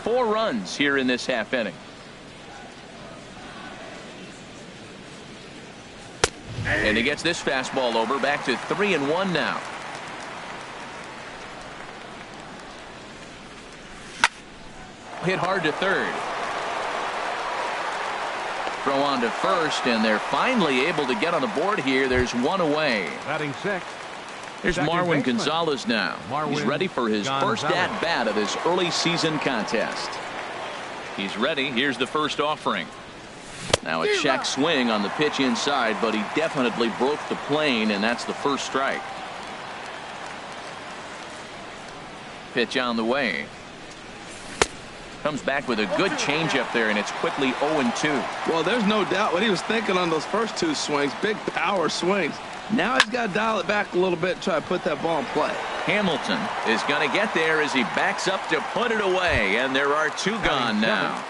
4 runs here in this half inning. And he gets this fastball over. Back to 3-1 now. Hit hard to third. Throw on to first, and they're finally able to get on the board here. There's one away. Batting sixth. Here's Marwin Gonzalez now. He's ready for his first at-bat of this early season contest. He's ready. Here's the first offering. Now a check swing on the pitch inside, but he definitely broke the plane, and that's the first strike. Pitch on the way. Comes back with a good changeup there, and it's quickly 0-2. Well, there's no doubt what he was thinking on those first 2 swings. Big power swings. Now he's got to dial it back a little bit and try to put that ball in play. Hamilton is going to get there as he backs up to put it away, and there are 2 gone now.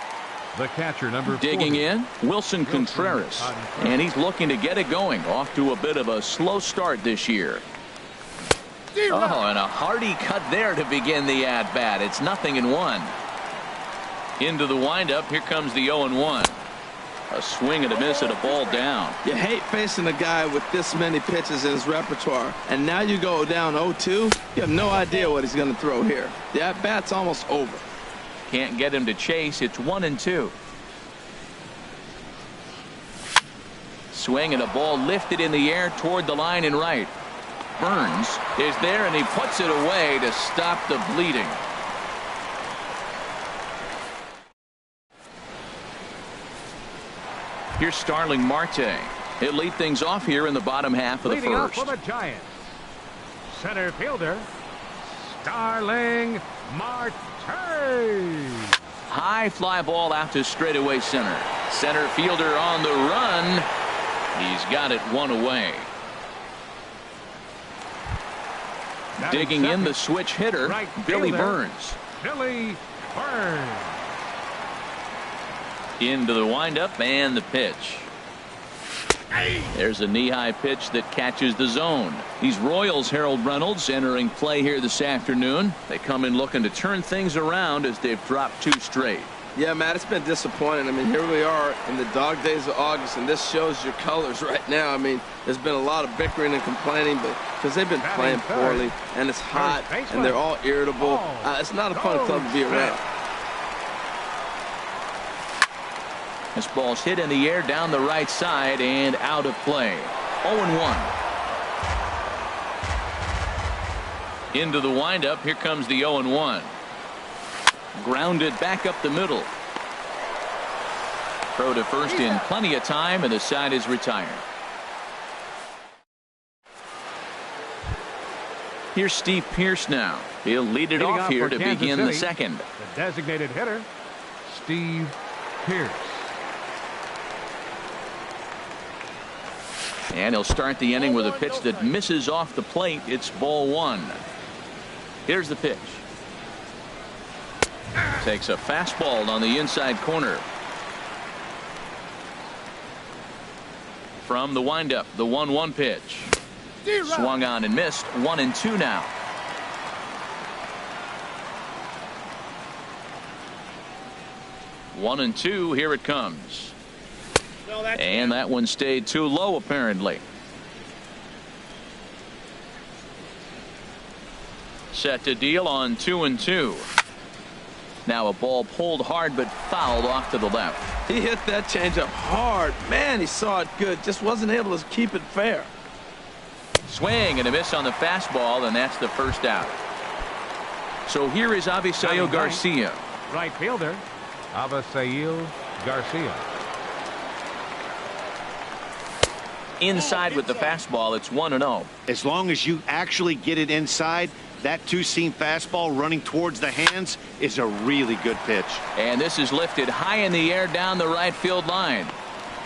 The catcher, number 40. Digging in, Wilson Contreras, and he's looking to get it going. Off to a bit of a slow start this year. Oh, and a hearty cut there to begin the at-bat. It's 0-1. Into the windup. Here comes the 0-1. A swing and a miss and a ball down. You hate facing a guy with this many pitches in his repertoire, and now you go down 0-2. You have no idea what he's going to throw here. The at-bat's almost over. Can't get him to chase. It's 1-2. Swing and a ball lifted in the air toward the line and right. Burns is there, and he puts it away to stop the bleeding. Here's Starling Marte. He'll lead things off here in the bottom half of the Leading first. off for the Giants, center fielder Starling Marte. High fly ball out to straightaway center. Center fielder on the run. He's got it 1 away. Digging in the switch hitter, right Billy fielder, Burns. Billy Burns. Into the windup and the pitch. There's a knee-high pitch that catches the zone. These Royals, Harold Reynolds, entering play here this afternoon. They come in looking to turn things around as they've dropped 2 straight. Yeah, Matt, it's been disappointing. I mean, here we are in the dog days of August, and this shows your colors right now. I mean, there's been a lot of bickering and complaining, but because they've been playing poorly, and it's hot, and they're all irritable. It's not a fun club to be around. This ball's hit in the air down the right side and out of play. 0-1. Into the windup. Here comes the 0-1. Grounded back up the middle. Throw to first in plenty of time, and the side is retired. Here's Steve Pearce now. He'll lead it off here to begin the second. The designated hitter, Steve Pearce. And he'll start the inning with a pitch that misses off the plate. It's ball 1. Here's the pitch. Takes a fastball on the inside corner. From the windup, the 1-1 pitch. Swung on and missed. 1-2 now. One and two. Here it comes. And that one stayed too low, apparently. Set to deal on 2-2. Now a ball pulled hard but fouled off to the left. He hit that changeup hard. Man, he saw it good. Just wasn't able to keep it fair. Swing and a miss on the fastball, and that's the first out. So here is Avisail Garcia. Right fielder, Avisail Garcia. Inside with the fastball, it's 1-0. As long as you actually get it inside, that two-seam fastball running towards the hands is a really good pitch. And this is lifted high in the air down the right field line.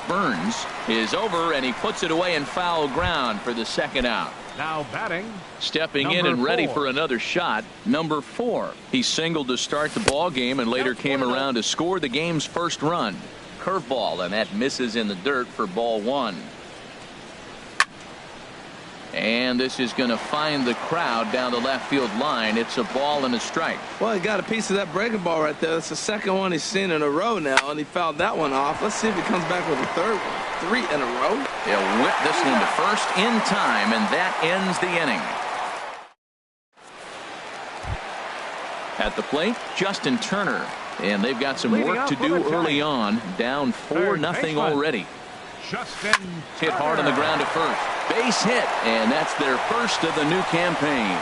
Burns is over, and he puts it away in foul ground for the second out. Now batting, stepping in and ready for another shot, number 4. He singled to start the ball game and later came around to score the game's first run. Curveball, and that misses in the dirt for ball 1. And this is going to find the crowd down the left field line. It's a ball and a strike. Well, he got a piece of that breaking ball right there. That's the second one he's seen in a row now, and he fouled that one off. Let's see if he comes back with a third one. 3 in a row. He'll whip this one to first in time, and that ends the inning. At the plate, Justin Turner. And they've got some work to do early on. Down 4-0 already. Justin hit hard on the ground to first. Base hit, and that's their first of the new campaign.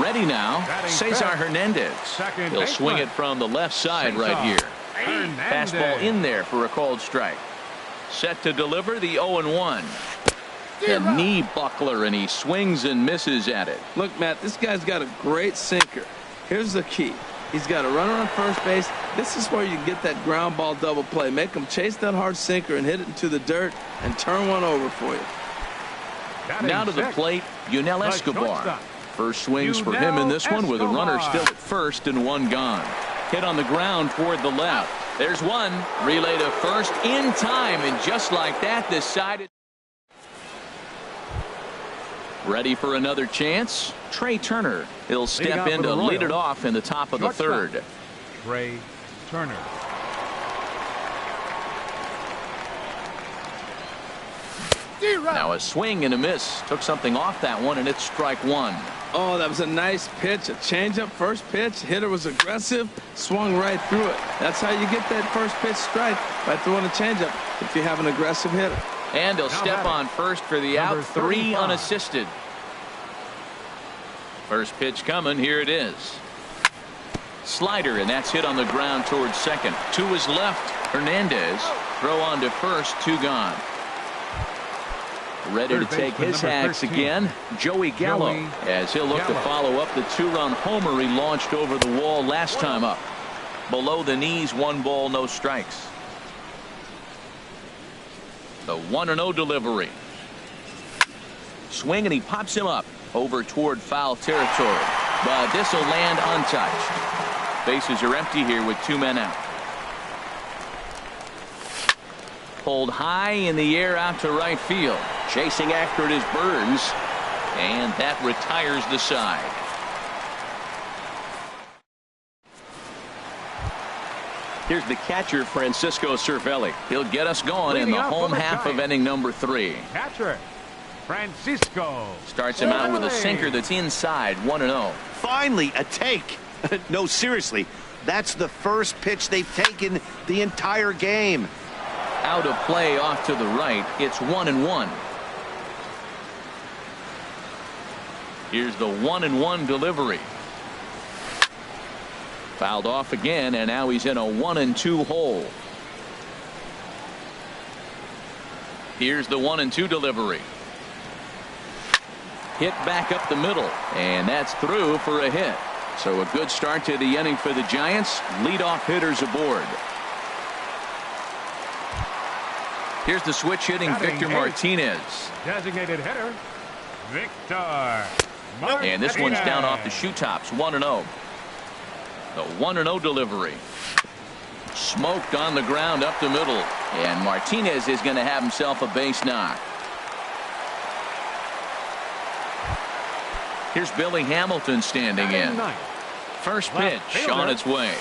Ready now, Cesar Hernandez. He'll swing it from the left side right here. Fastball in there for a called strike. Set to deliver the 0-1. The knee buckler, and he swings and misses at it. Look, Matt, this guy's got a great sinker. Here's the key. He's got a runner on first base. This is where you can get that ground ball double play. Make him chase that hard sinker and hit it into the dirt and turn one over for you. Now to the plate, Yunel Escobar. First swings for him in this one with a runner still at first and one gone. Hit on the ground toward the left. There's one. Relay to first in time, and just like that, decided. Ready for another chance? Trey Turner. He'll step in to lead it off in the top of the third. Trey Turner. Now a swing and a miss. Took something off that one, and it's strike one. Oh, that was a nice pitch. A changeup, first pitch. Hitter was aggressive, swung right through it. That's how you get that first pitch strike, by throwing a changeup if you have an aggressive hitter. And he'll step on first for the out. 3 unassisted. First pitch coming. Here it is. Slider, and that's hit on the ground towards second. To his left, Hernandez. Throw on to first. 2 gone. Ready to take his hacks again, Joey Gallo, as he'll look to follow up the 2-run homer he launched over the wall last time up. Below the knees, 1 ball, no strikes. The 1-0 delivery. Swing, and he pops him up over toward foul territory. But this will land untouched. Bases are empty here with 2 men out. Pulled high in the air out to right field. Chasing after it is Burns. And that retires the side. Here's the catcher, Francisco Cervelli. He'll get us going in the home half of inning number 3. Catcher Francisco starts him out with a sinker that's inside. 1-0. Finally a take. No, seriously, that's the first pitch they've taken the entire game. Out of play off to the right. It's 1-1. Here's the 1-1 delivery. Fouled off again, and now he's in a 1-2 hole. Here's the 1-2 delivery. Hit back up the middle, and that's through for a hit. So a good start to the inning for the Giants. Leadoff hitters aboard. Here's the switch hitting Victor Martinez. Designated hitter Victor Martinez. And this one's down off the shoe tops. 1-0. The 1-0 delivery. Smoked on the ground up the middle. And Martinez is going to have himself a base knock. Here's Billy Hamilton standing in. First pitch on its way.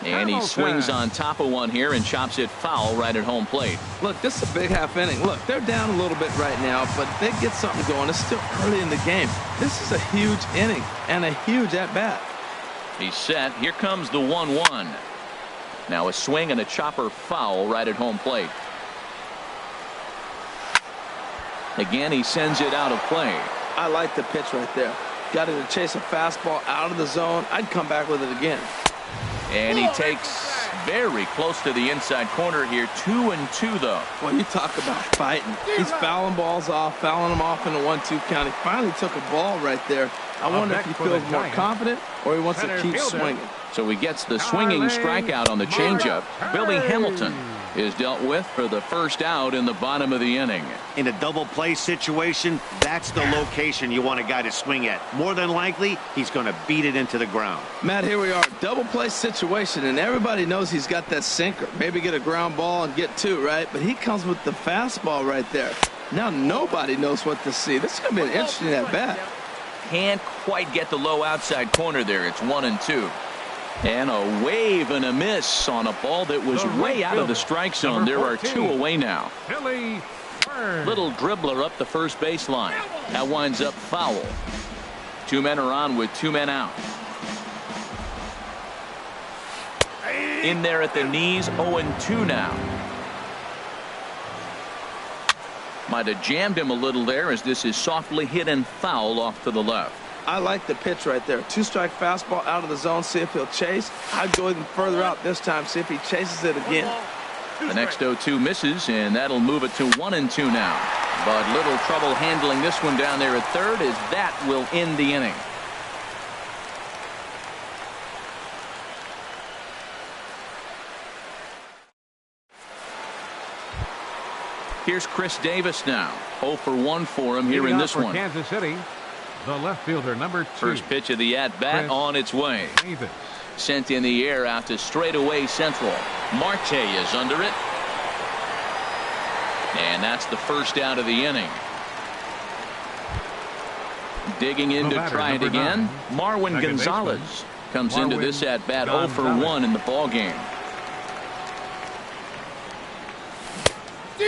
And he swings on top of one here and chops it foul right at home plate. Look, this is a big half inning. Look, they're down a little bit right now, but they get something going. It's still early in the game. This is a huge inning and a huge at-bat. He's set. Here comes the 1-1. Now a swing and a chopper foul right at home plate. Again, he sends it out of play. I like the pitch right there. Got it to chase a fastball out of the zone. I'd come back with it again. And he takes very close to the inside corner here. 2-2 though. Well, you talk about fighting. He's fouling balls off, fouling them off in a 1-2 count. He finally took a ball right there. I wonder if he feels more confident or he wants to keep swinging. So he gets the swinging strikeout on the changeup. Billy Hamilton. is dealt with for the first out in the bottom of the inning. In a double play situation, that's the location you want a guy to swing at. More than likely, he's going to beat it into the ground. Matt, here we are, double play situation, and everybody knows he's got that sinker. Maybe get a ground ball and get two, right? But he comes with the fastball right there. Now nobody knows what to see. This is going to be an interesting at bat. Can't quite get the low outside corner there. It's 1-2. And a wave and a miss on a ball that was way out of the strike zone. There are two away now. Little dribbler up the first baseline. That winds up foul. Two men are on with two men out. In there at the knees, 0-2 now. Might have jammed him a little there as this is softly hit and foul off to the left. I like the pitch right there. Two-strike fastball out of the zone. See if he'll chase. I'd go even further out this time. See if he chases it again. The next 0-2 misses, and that'll move it to 1-2 now. But little trouble handling this one down there at third, as that will end the inning. Here's Chris Davis now. 0 for 1 for him here in this one. Kansas City, the left fielder, number 2. First pitch of the at-bat on its way. Davis. Sent in the air out to straightaway central. Marte is under it. And that's the first out of the inning. Digging in to try it again. Marwin Gonzalez comes into this at-bat 0 for 1 in the ballgame.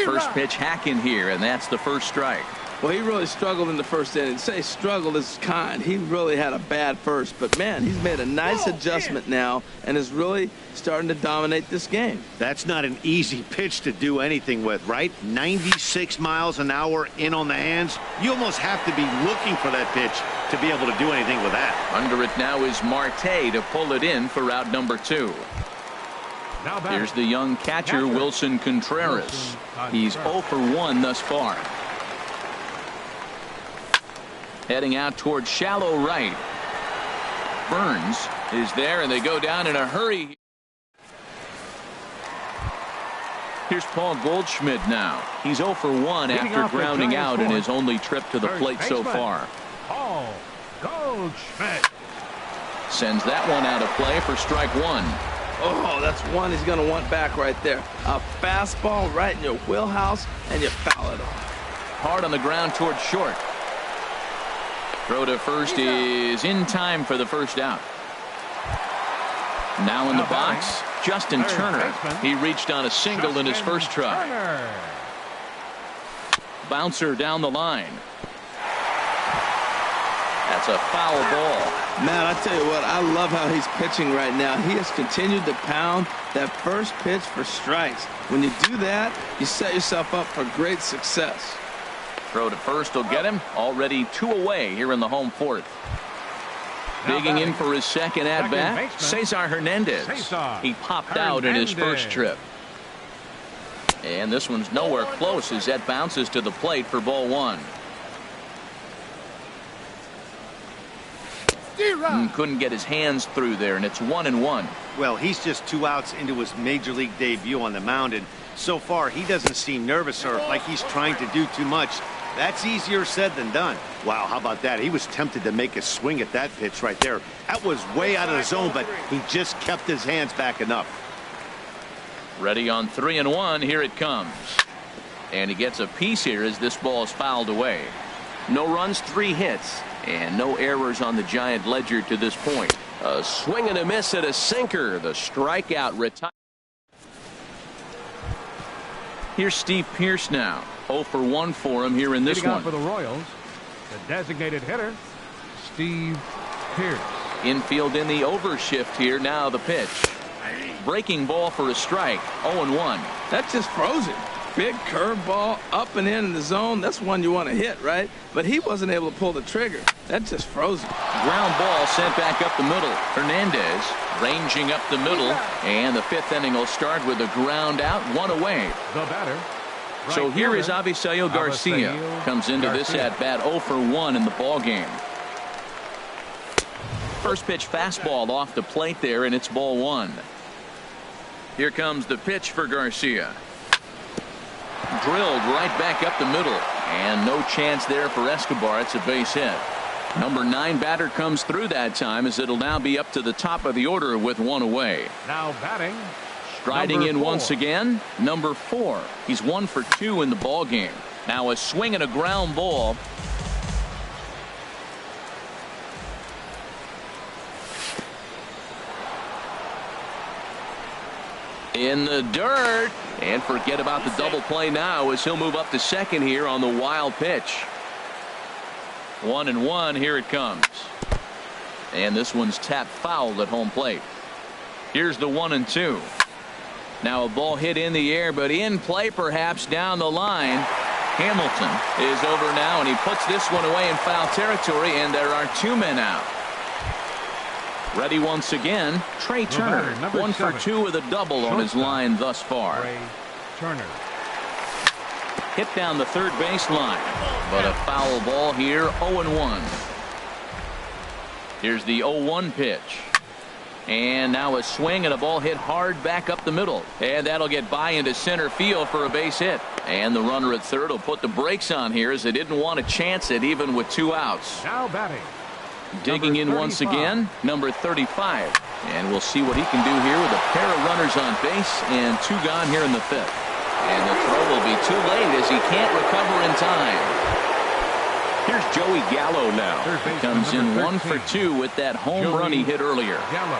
First pitch hack in here, and that's the first strike. Well, he really struggled in the first inning. To say struggled is kind. He really had a bad first. But, man, he's made a nice adjustment now and is really starting to dominate this game. That's not an easy pitch to do anything with, right? 96 miles an hour in on the hands. You almost have to be looking for that pitch to be able to do anything with that. Under it now is Marte to pull it in for out number 2. Here's the young catcher, Wilson Contreras. He's 0 for 1 thus far. Heading out towards shallow right. Burns is there, and they go down in a hurry. Here's Paul Goldschmidt now. He's 0 for 1 after grounding out in his only trip to the plate so far. Paul Goldschmidt sends that one out of play for strike 1. Oh, that's one he's going to want back right there. A fastball right in your wheelhouse, and you foul it off. Hard on the ground towards short. Throw to first is in time for the first out. Now in the box, Justin Turner. He reached on a single in his first try. Bouncer down the line. That's a foul ball. Man, I tell you what, I love how he's pitching right now. He has continued to pound that first pitch for strikes. When you do that, you set yourself up for great success. Throw to first will get him. Already 2 away here in the home fourth. Digging in for his second at-bat, Cesar Hernandez. He popped out in his first trip. And this one's nowhere close as that bounces to the plate for ball 1. Couldn't get his hands through there, and it's 1-1. Well, he's just 2 outs into his major league debut on the mound, and so far he doesn't seem nervous or like he's trying to do too much. That's easier said than done. Wow, how about that? He was tempted to make a swing at that pitch right there. That was way out of the zone, but he just kept his hands back enough. Ready on 3-1. Here it comes. And he gets a piece here as this ball is fouled away. No runs, 3 hits. And no errors on the Giant ledger to this point. A swing and a miss at a sinker. The strikeout retire. Here's Steve Pearce now. 0 for 1 for him here in this one. For the Royals, the designated hitter, Steve Pearce. Infield in the overshift here. Now the pitch. Breaking ball for a strike. 0-1. That's just frozen. Big curveball up and in the zone. That's one you want to hit, right? But he wasn't able to pull the trigger. That's just frozen. Ground ball sent back up the middle. Hernandez ranging up the middle, and the 5th inning will start with a ground out, 1 away. The batter. So here is Avisail Garcia. Comes into this at bat 0 for 1 in the ball game. First pitch fastball off the plate there, and it's ball 1. Here comes the pitch for Garcia. Drilled right back up the middle, and no chance there for Escobar. It's a base hit. Number 9 batter comes through that time, as it'll now be up to the top of the order with 1 away. Now batting, striding in 4. once again, number 4. He's 1 for 2 in the ball game. Now a swing and a ground ball. In the dirt, and forget about the double play now, as he'll move up to second here on the wild pitch. 1-1. Here it comes, and this one's tapped foul at home plate. Here's the 1-2. Now a ball hit in the air, but in play perhaps down the line. Hamilton is over now, and he puts this one away in foul territory, and there are 2 men out. Ready once again, Trey Turner, 1 for 2 with a double on his line thus far. Trey Turner. Hit down the third baseline, but a foul ball here, 0-1. Here's the 0-1 pitch. And now a swing and a ball hit hard back up the middle. And that'll get by into center field for a base hit. And the runner at third will put the brakes on here, as they didn't want to chance it even with 2 outs. Now batting, digging in once again, number 35. And we'll see what he can do here with a pair of runners on base and 2 gone here in the 5th. And the throw will be too late, as he can't recover in time. Here's Joey Gallo now. He comes in 1 for 2 with that home run he hit earlier. Gallo.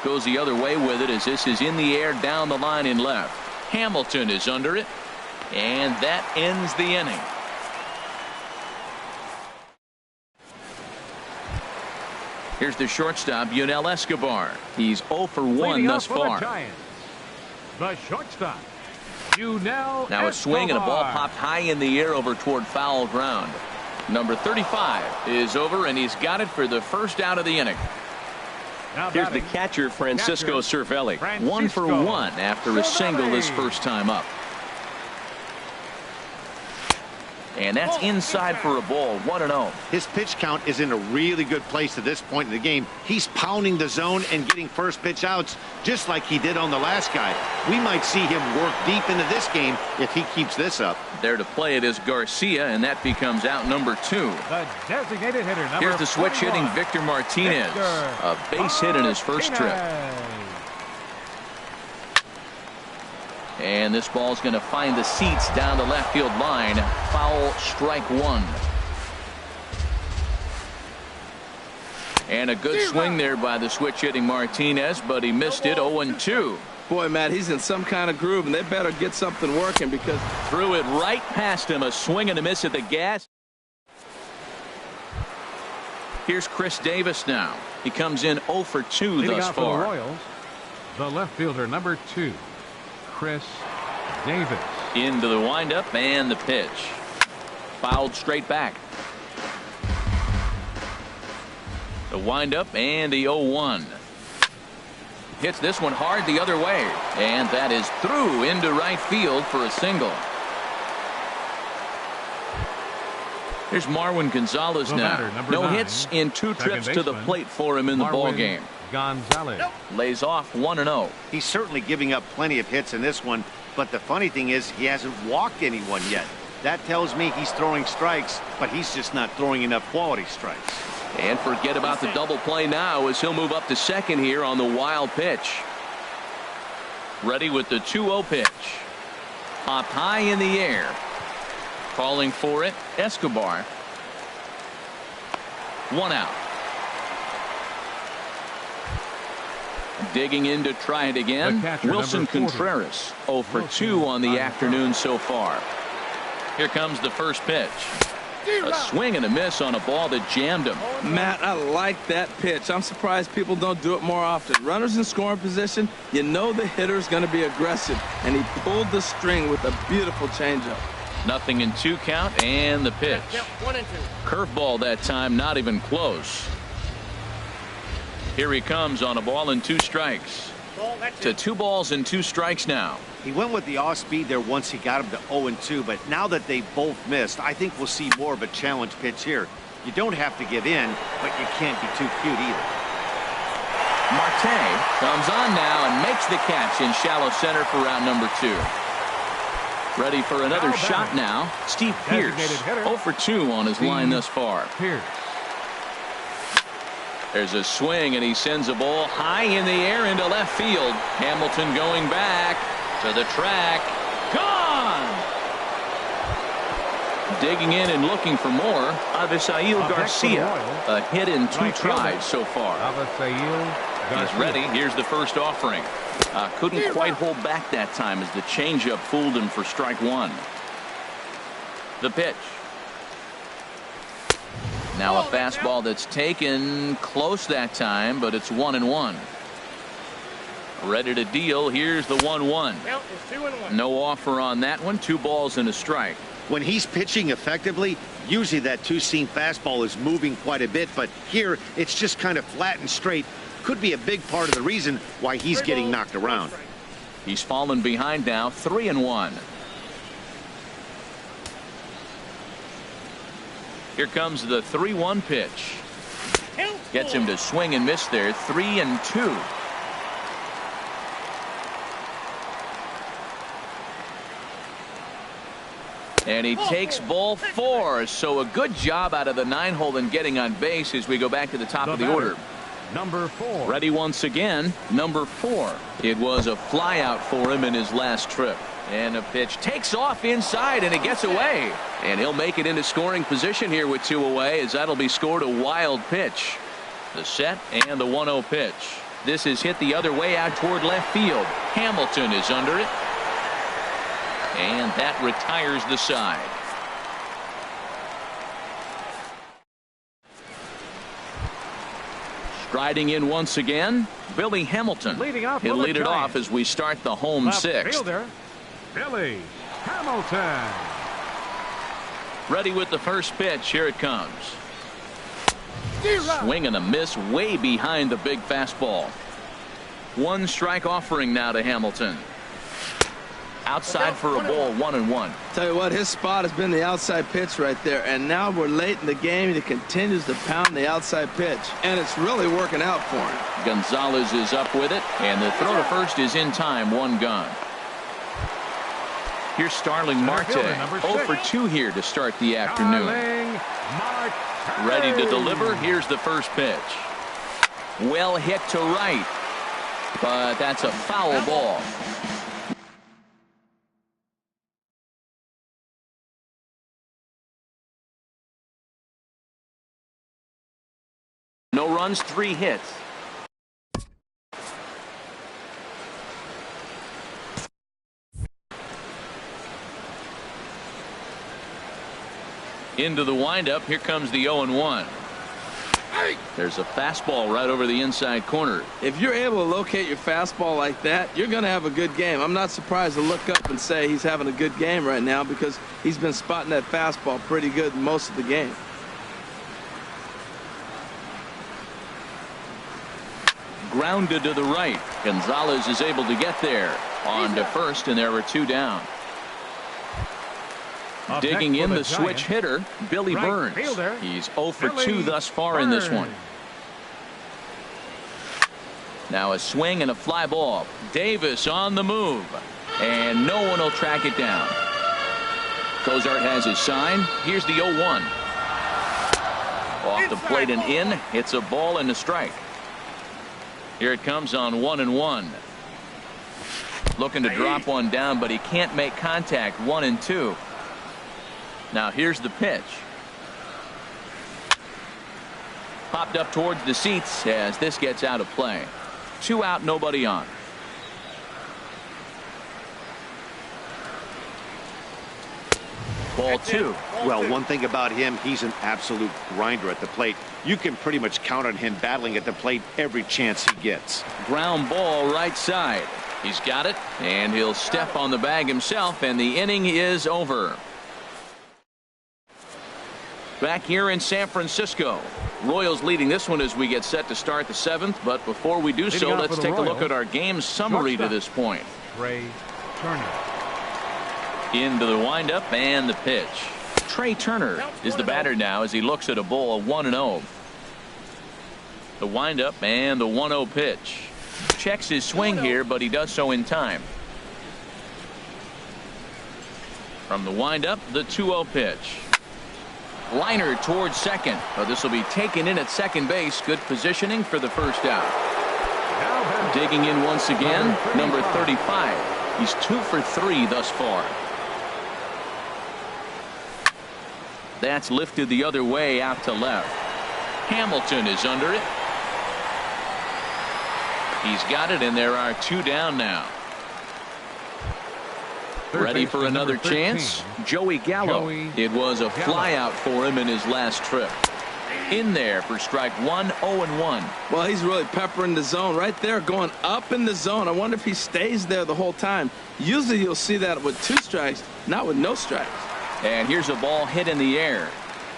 Goes the other way with it, as this is in the air down the line in left. Hamilton is under it, and that ends the inning. Here's the shortstop, Yunel Escobar. He's 0 for 1 thus far. The shortstop, Yunel Now a swing and a ball Escobar. popped high in the air over toward foul ground. Number 35 is over, and he's got it for the first out of the inning. Now Here's the batting, catcher, Francisco Cervelli. 1 for Francisco 1 after a single his Cervelli. first time up. And that's inside for a ball, 1-0. His pitch count is in a really good place at this point in the game. He's pounding the zone and getting first pitch outs, just like he did on the last guy. We might see him work deep into this game if he keeps this up. There to play it is Garcia, and that becomes out number 2. the designated hitter, number Here's the switch 41. hitting Victor Martinez. A base hit in his first trip. And this ball's going to find the seats down the left field line. Foul, strike 1. And a good swing there by the switch hitting Martinez, but he missed it. 0-2. Boy, Matt, he's in some kind of groove, and they better get something working, because Threw it right past him. A swing and a miss at the gas. Here's Chris Davis now. He comes in 0 for 2 Leading thus out for the far. Royals, the left fielder, number 2, Chris Davis. Into the windup and the pitch. Fouled straight back. The windup and the 0-1. Hits this one hard the other way, and that is through into right field for a single. Here's Marwin Gonzalez The now. batter, number No 9, hits in 2 trips to the baseman, plate for him in the ball Marwin game. Gonzalez. Lays off 1-0. He's certainly giving up plenty of hits in this one, but the funny thing is he hasn't walked anyone yet. That tells me he's throwing strikes, but he's just not throwing enough quality strikes. And forget about the double play now, as he'll move up to second here on the wild pitch. Ready with the 2-0 pitch. Popped high in the air. Calling for it, Escobar. 1 out. Digging in to try it again. The catcher, Wilson number 40. Contreras, 0 for 2 on the afternoon so far. Here comes the first pitch. A swing and a miss on a ball that jammed him. Matt, I like that pitch. I'm surprised people don't do it more often. Runners in scoring position, you know the hitter's going to be aggressive, and he pulled the string with a beautiful changeup. 0-2 count, and the pitch. Curveball that time, not even close. Here he comes on a ball and 2 strikes. To 2 balls and 2 strikes now. He went with the off speed there once he got him to 0-2, but now that they both missed, I think we'll see more of a challenge pitch here. You don't have to give in, but you can't be too cute either. Marte comes on now and makes the catch in shallow center for round number 2. Ready for another shot now. Steve Pierce, 0 for 2 on his line thus far. There's a swing, and he sends a ball high in the air into left field. Hamilton going back to the track. Gone! Digging in and looking for more. Avisail Garcia. A hit in 2 tries so far. He's ready. Here's the first offering. Couldn't quite hold back that time as the changeup fooled him for strike 1. The pitch. Now a fastball that's taken close that time, but it's 1-1. Ready to deal. Here's the 1-1. No offer on that one. 2 balls and a strike. When he's pitching effectively, usually that two-seam fastball is moving quite a bit, but here it's just kind of flat and straight. Could be a big part of the reason why he's getting knocked around. He's fallen behind now, 3-1. Here comes the 3-1 pitch. Gets him to swing and miss there. 3-2. And he takes ball 4. So a good job out of the 9-hole in getting on base as we go back to the top of the order. Number 4. Ready once again. Number 4. It was a flyout for him in his last trip. And a pitch takes off inside, and it gets away. And he'll make it into scoring position here with 2 away, as that'll be scored a wild pitch. The set and the 1-0 pitch. This is hit the other way out toward left field. Hamilton is under it. And that retires the side. Striding in once again, Billy Hamilton. He'll lead it off as we start the home 6th. Fielder, Billy Hamilton. Ready with the first pitch. Here it comes. Swing and a miss way behind the big fastball. 1 strike offering now to Hamilton. Outside for a ball, 1-1. Tell you what, his spot has been the outside pitch right there, and now we're late in the game. He continues to pound the outside pitch, and it's really working out for him. Gonzalez is up with it, and the throw to first is in time. 1 gone. Here's Starling Marte, 0 for 2 here to start the afternoon. Ready to deliver. Here's the first pitch. Well hit to right, but that's a foul ball. No runs, 3 hits. Into the windup. Here comes the 0-1. There's a fastball right over the inside corner. If you're able to locate your fastball like that, you're going to have a good game. I'm not surprised to look up and say he's having a good game right now, because he's been spotting that fastball pretty good most of the game. Grounded to the right. Gonzalez is able to get there. On to first, and there were 2 down. Digging in the switch hitter, Billy Burns. He's 0 for 2 thus far in this one. Now a swing and a fly ball. Davis on the move, and no one will track it down. Cozart has his sign. Here's the 0-1. Off the plate and in. It's a ball and a strike. Here it comes on 1-1. Looking to drop one down, but he can't make contact. 1-2. Now here's the pitch. Popped up towards the seats as this gets out of play. 2 out, nobody on. Ball 2. Well, one thing about him, he's an absolute grinder at the plate. You can pretty much count on him battling at the plate every chance he gets. Ground ball right side. He's got it, and he'll step on the bag himself, and the inning is over. Back here in San Francisco, Royals leading this one as we get set to start the 7th. But before we do so, let's take a look at our game summary to this point. Trey Turner. Into the windup and the pitch. Trey Turner is the batter now as he looks at a ball of 1-0. The windup and the 1-0 pitch. Checks his swing here, but he does so in time. From the windup, the 2-0 pitch. Liner towards second. But this will be taken in at second base. Good positioning for the first out. Digging in once again, number 35. He's 2 for 3 thus far. That's lifted the other way out to left. Hamilton is under it. He's got it, and there are 2 down now. Ready for another chance? Joey Gallo. It was a flyout for him in his last trip. In there for strike 1, 0-1. Well, he's really peppering the zone right there, going up in the zone. I wonder if he stays there the whole time. Usually you'll see that with 2 strikes, not with no strikes. And here's a ball hit in the air.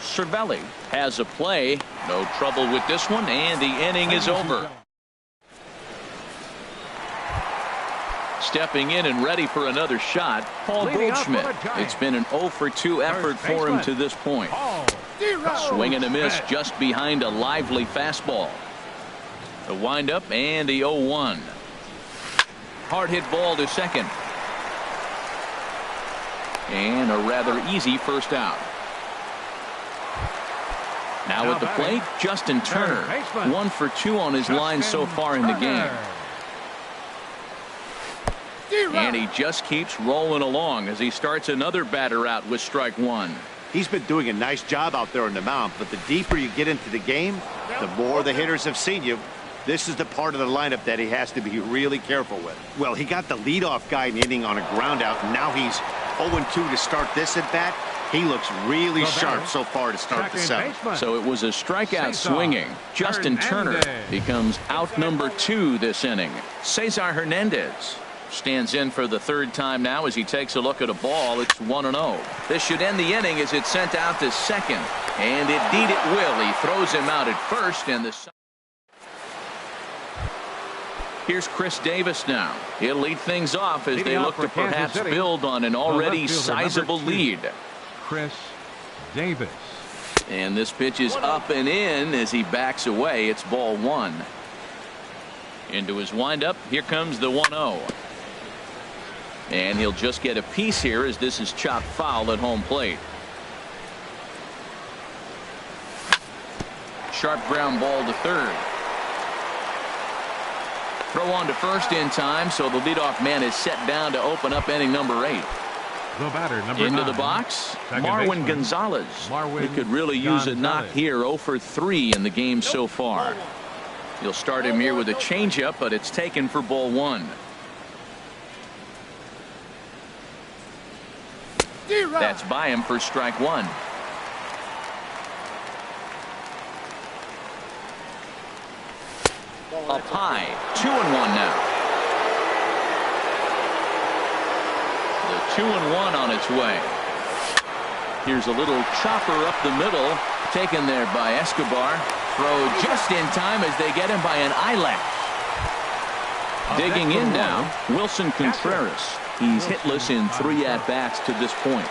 Cervelli has a play. No trouble with this one, and the inning is over. Stepping in and ready for another shot, Paul Goldschmidt. It's been an 0 for 2 effort for him to this point. Swing and a miss just behind a lively fastball. The windup and the 0-1. Hard hit ball to second. And a rather easy first out. Now at the plate, Justin Turner. 1 for 2 on his line so far in the game. And he just keeps rolling along as he starts another batter out with strike 1. He's been doing a nice job out there on the mound, but the deeper you get into the game, the more the hitters have seen you. This is the part of the lineup that he has to be really careful with. Well, he got the leadoff guy in the inning on a ground out, and now he's 0-2 to start this at bat. He looks really sharp so far to start the 7th. So it was a strikeout swinging. Justin Turner becomes out number 2 this inning. Cesar Hernandez stands in for the 3rd time now as he takes a look at a ball. It's 1-0. This should end the inning as it's sent out to second. And indeed it will. He throws him out at first. And the here's Chris Davis now. He'll lead things off as they look to perhaps build on an already sizable lead. Chris Davis. And this pitch is up and in as he backs away. It's ball 1. Into his windup. Here comes the 1-0. And he'll just get a piece here as this is chopped foul at home plate. Sharp ground ball to third. Throw on to first in time, so the leadoff man is set down to open up inning number 8. The batter, number Into 9, the box, second Marwin baseman, Gonzalez. Marwin He could really use a knock Gonzalez. here. 0 for 3 in the game so far. You'll start him here with a changeup, but it's taken for ball 1. That's by him for strike 1. Up high, 2-1 now. The 2-1 on its way. Here's a little chopper up the middle, taken there by Escobar. Throw just in time as they get him by an eyelash. Digging in now, Wilson Contreras. He's hitless in 3 at-bats to this point.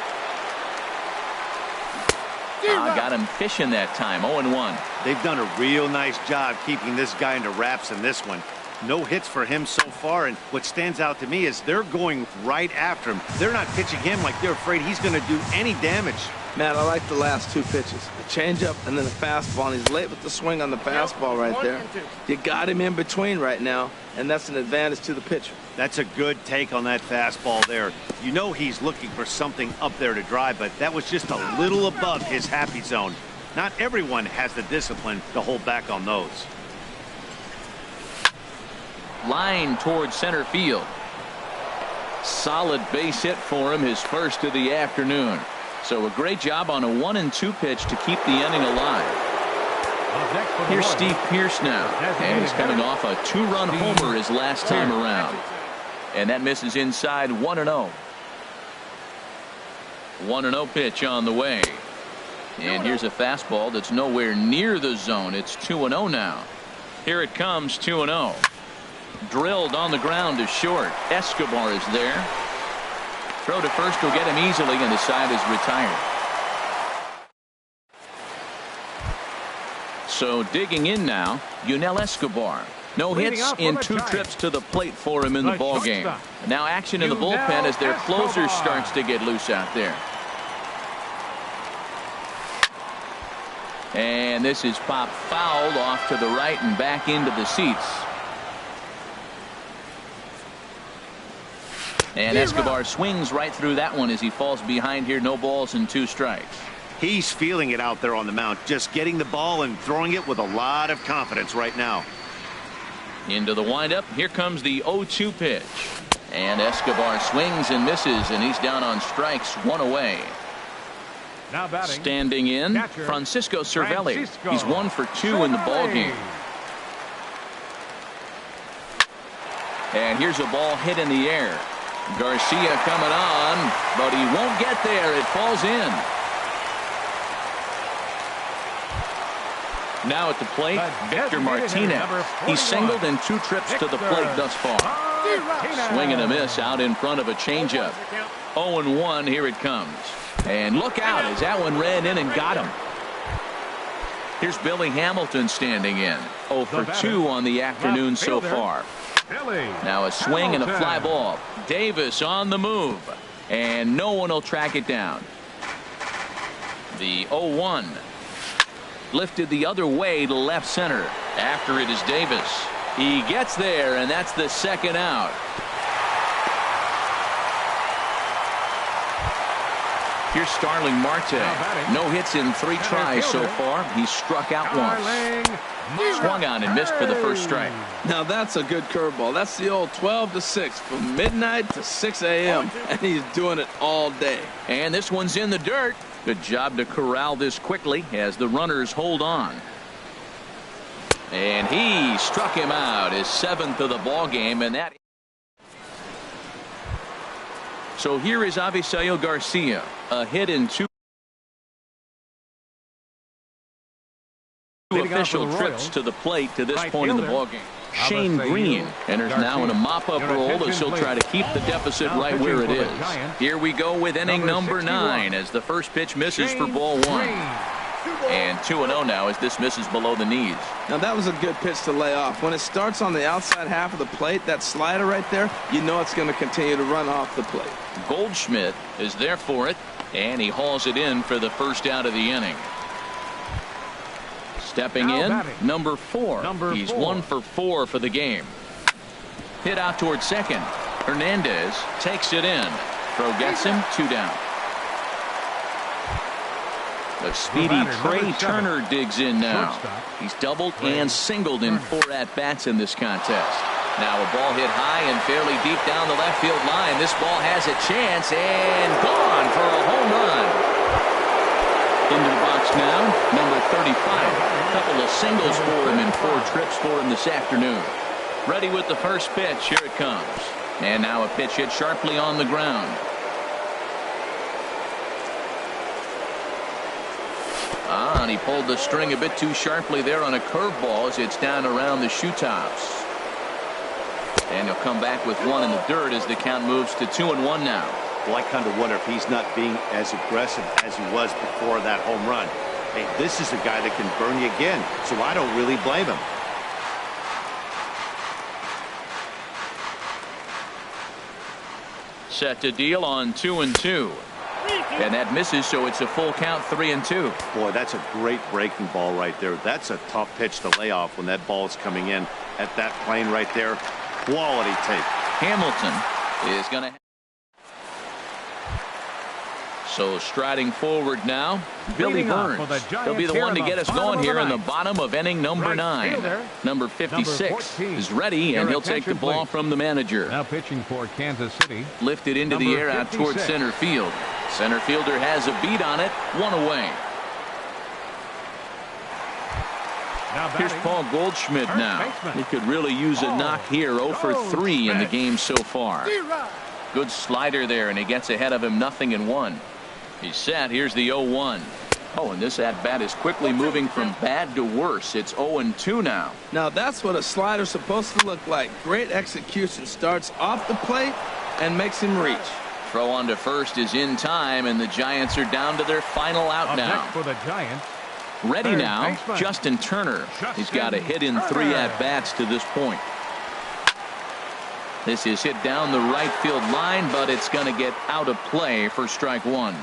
Got him fishing that time. 0-1. They've done a real nice job keeping this guy into wraps in this one. No hits for him so far, and what stands out to me is they're going right after him. They're not pitching him like they're afraid he's going to do any damage. Matt, I like the last 2 pitches. The changeup and then the fastball. And he's late with the swing on the fastball right there. You got him in between right now, and that's an advantage to the pitcher. That's a good take on that fastball there. You know he's looking for something up there to drive, but that was just a little above his happy zone. Not everyone has the discipline to hold back on those. Line towards center field. Solid base hit for him, his first of the afternoon. So a great job on a 1-2 pitch to keep the inning alive. Here's Steve Pearce now, and he's coming off a 2-run homer his last time around. And that misses inside. 1-0. 1-0 pitch on the way. And here's a fastball that's nowhere near the zone. It's 2-0 now. Here it comes, 2-0. Drilled on the ground to short. Escobar is there. Throw to first will get him easily, and the side is retired. So digging in now, Yunel Escobar. No hits in 2 trips to the plate for him in the ball game. Now action in the bullpen as their closer starts to get loose out there. And this is popped fouled off to the right and back into the seats. And Escobar swings right through that one as he falls behind here. No balls and 2 strikes. He's feeling it out there on the mound, just getting the ball and throwing it with a lot of confidence right now. Into the windup. Here comes the 0-2 pitch. And Escobar swings and misses, and he's down on strikes, 1 away. Now batting, standing in, catcher, Francisco Cervelli. He's 1 for 2 in the ball game. And here's a ball hit in the air. Garcia coming on, but he won't get there. It falls in. Now at the plate, Victor Martinez. He's singled in 2 trips to the plate thus far. Swing and a miss out in front of a changeup. 0-1, here it comes. And look out as that one ran in and got him. Here's Billy Hamilton standing in. 0 for 2 on the afternoon so far. Now a swing and a fly ball. Davis on the move. And no one will track it down. The 0-1. Lifted the other way to left center. After it is Davis. He gets there, and that's the 2nd out. Here's Starling Marte. No hits in 3 tries so far. He's struck out once. Swung on and missed for the first strike. Now that's a good curveball. That's the old 12-6 from midnight to 6 a.m. and he's doing it all day. And this one's in the dirt. Good job to corral this quickly as the runners hold on. And he struck him out, his 7th of the ball game, and that. So here is Avisail Garcia, a hit in 2 official trips to the plate to this point in the ball game. Shane Green enters now in a mop-up role as he'll try to keep the deficit right where it is. Here we go with inning number 9 as the first pitch misses for ball 1. And 2-0 now as this misses below the knees. Now that was a good pitch to lay off. When it starts on the outside half of the plate, that slider right there, you know it's going to continue to run off the plate. Goldschmidt is there for it, and he hauls it in for the first out of the inning. Stepping in, number 4. He's 1 for 4 for the game. Hit out towards second. Hernandez takes it in. Throw gets him, 2 down. The speedy Trey Turner digs in now. He's doubled and singled in 4 at-bats in this contest. Now a ball hit high and fairly deep down the left field line. This ball has a chance and gone for a home run. Into the box now, number 35. A couple of singles for him in 4 trips for him this afternoon. Ready with the first pitch. Here it comes. And now a pitch hit sharply on the ground. And he pulled the string a bit too sharply there on a curveball as it's down around the shoe tops. And he'll come back with 1 in the dirt as the count moves to 2-1 now. Well, I kind of wonder if he's not being as aggressive as he was before that home run. Hey, this is a guy that can burn you again, so I don't really blame him. Set to deal on 2-2. And that misses, so it's a full count, 3-2. Boy, that's a great breaking ball right there. That's a tough pitch to lay off when that ball is coming in at that plane right there. Quality take. Hamilton is going to. So striding forward now, Billy Burns. He'll be the one to get us going here in the bottom of inning number 9. Number 56 is ready, and he'll take the ball from the manager. Now pitching for Kansas City. Lifted into the air out towards center field. Center fielder has a beat on it, 1 away. Here's Paul Goldschmidt now. He could really use a knock here. 0 for 3 in the game so far. Good slider there, and he gets ahead of him, 0-1. He's set. Here's the 0-1. Oh, and this at-bat is quickly moving from bad to worse. It's 0-2 now. Now that's what a slider's supposed to look like. Great execution. Starts off the plate and makes him reach. Throw on to first is in time, and the Giants are down to their final out now. Next for the Giants, Ready Third now, baseman. Justin Turner. He's got a hit in 3 Turner. at-bats to this point. This is hit down the right field line, but it's going to get out of play for strike 1.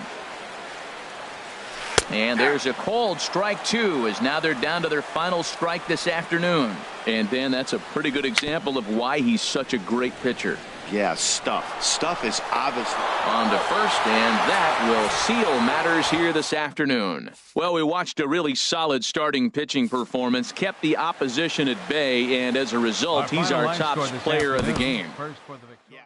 And there's a called strike 2, as now they're down to their final strike this afternoon. And Dan, that's a pretty good example of why he's such a great pitcher. Yeah, Stuff is obviously On to first, and that will seal matters here this afternoon. Well, we watched a really solid starting pitching performance, kept the opposition at bay, and as a result, he's our top player of the game. First for the victory. Yeah.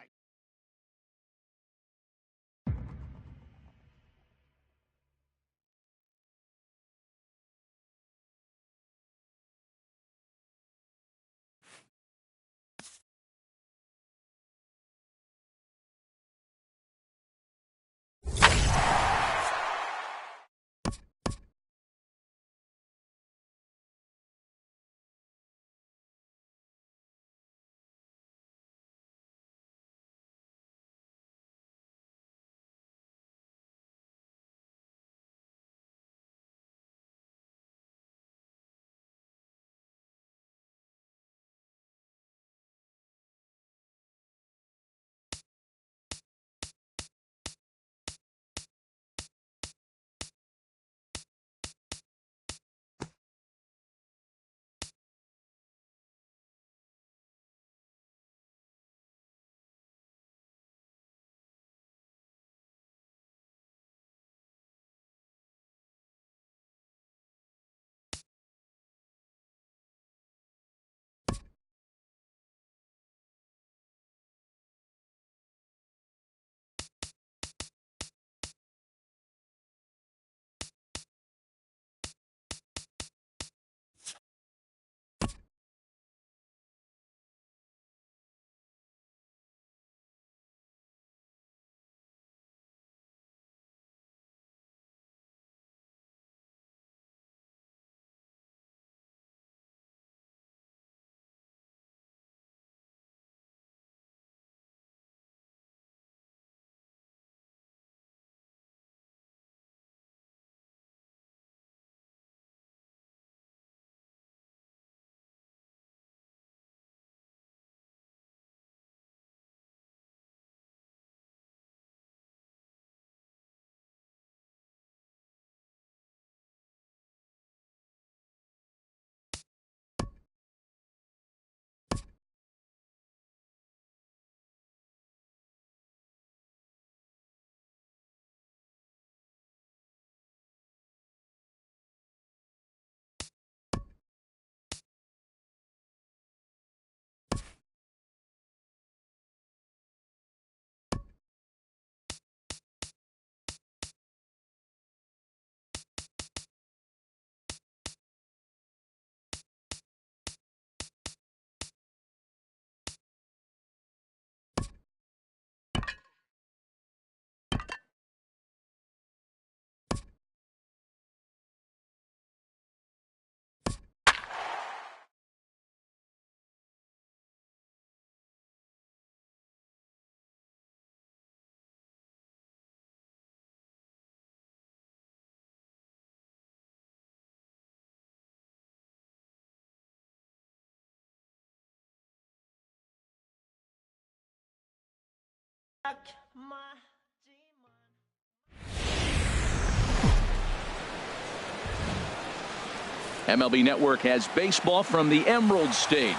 MLB Network has baseball from the Emerald State,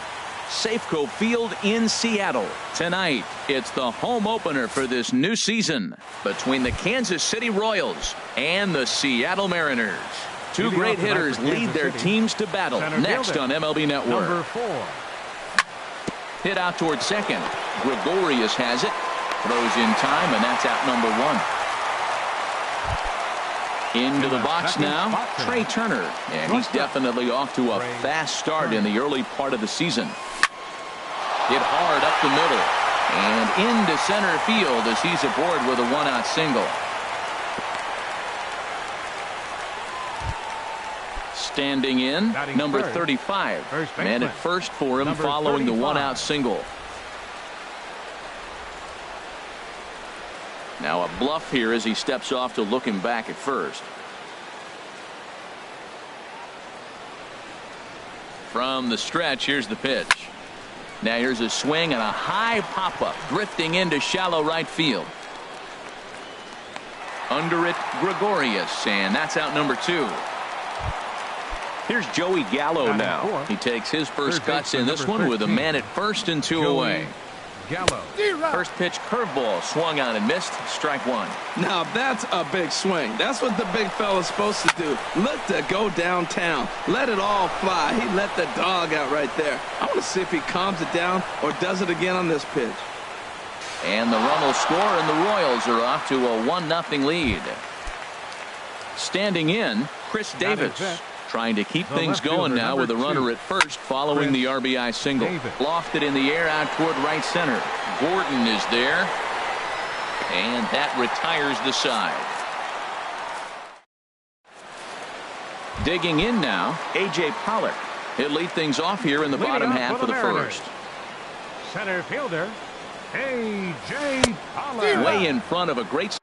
Safeco Field in Seattle. Tonight, it's the home opener for this new season between the Kansas City Royals and the Seattle Mariners. Two great hitters lead their teams to battle. Next on MLB Network. Number 4. Hit out towards second. Gregorius has it. Throws in time, and that's out number 1. Into the box now, Trey Turner. And he's definitely off to a fast start in the early part of the season. Hit hard up the middle. And into center field as he's aboard with a 1-out single. Standing in, number 35. Man at first for him following the 1-out single. Now a bluff here as he steps off to look him back at first. From the stretch, here's the pitch. Now here's a swing and a high pop-up drifting into shallow right field. Under it, Gregorius, and that's out number 2. Here's Joey Gallo now. He takes his first cuts in this one with a man at first and 2 away. Gallo. First pitch curveball swung on and missed. Strike 1. Now that's a big swing. That's what the big fella's supposed to do. Let it go downtown. Let it all fly. He let the dog out right there. I want to see if he calms it down or does it again on this pitch. And the run will score, and the Royals are off to a 1-0 lead. Standing in, Chris Davis. Trying to keep things going now with a runner at first following the RBI single. Lofted in the air out toward right center. Gordon is there. And that retires the side. Digging in now, A.J. Pollock. He'll lead things off here in the bottom half of the first. Center fielder, A.J. Pollock. Way in front of a great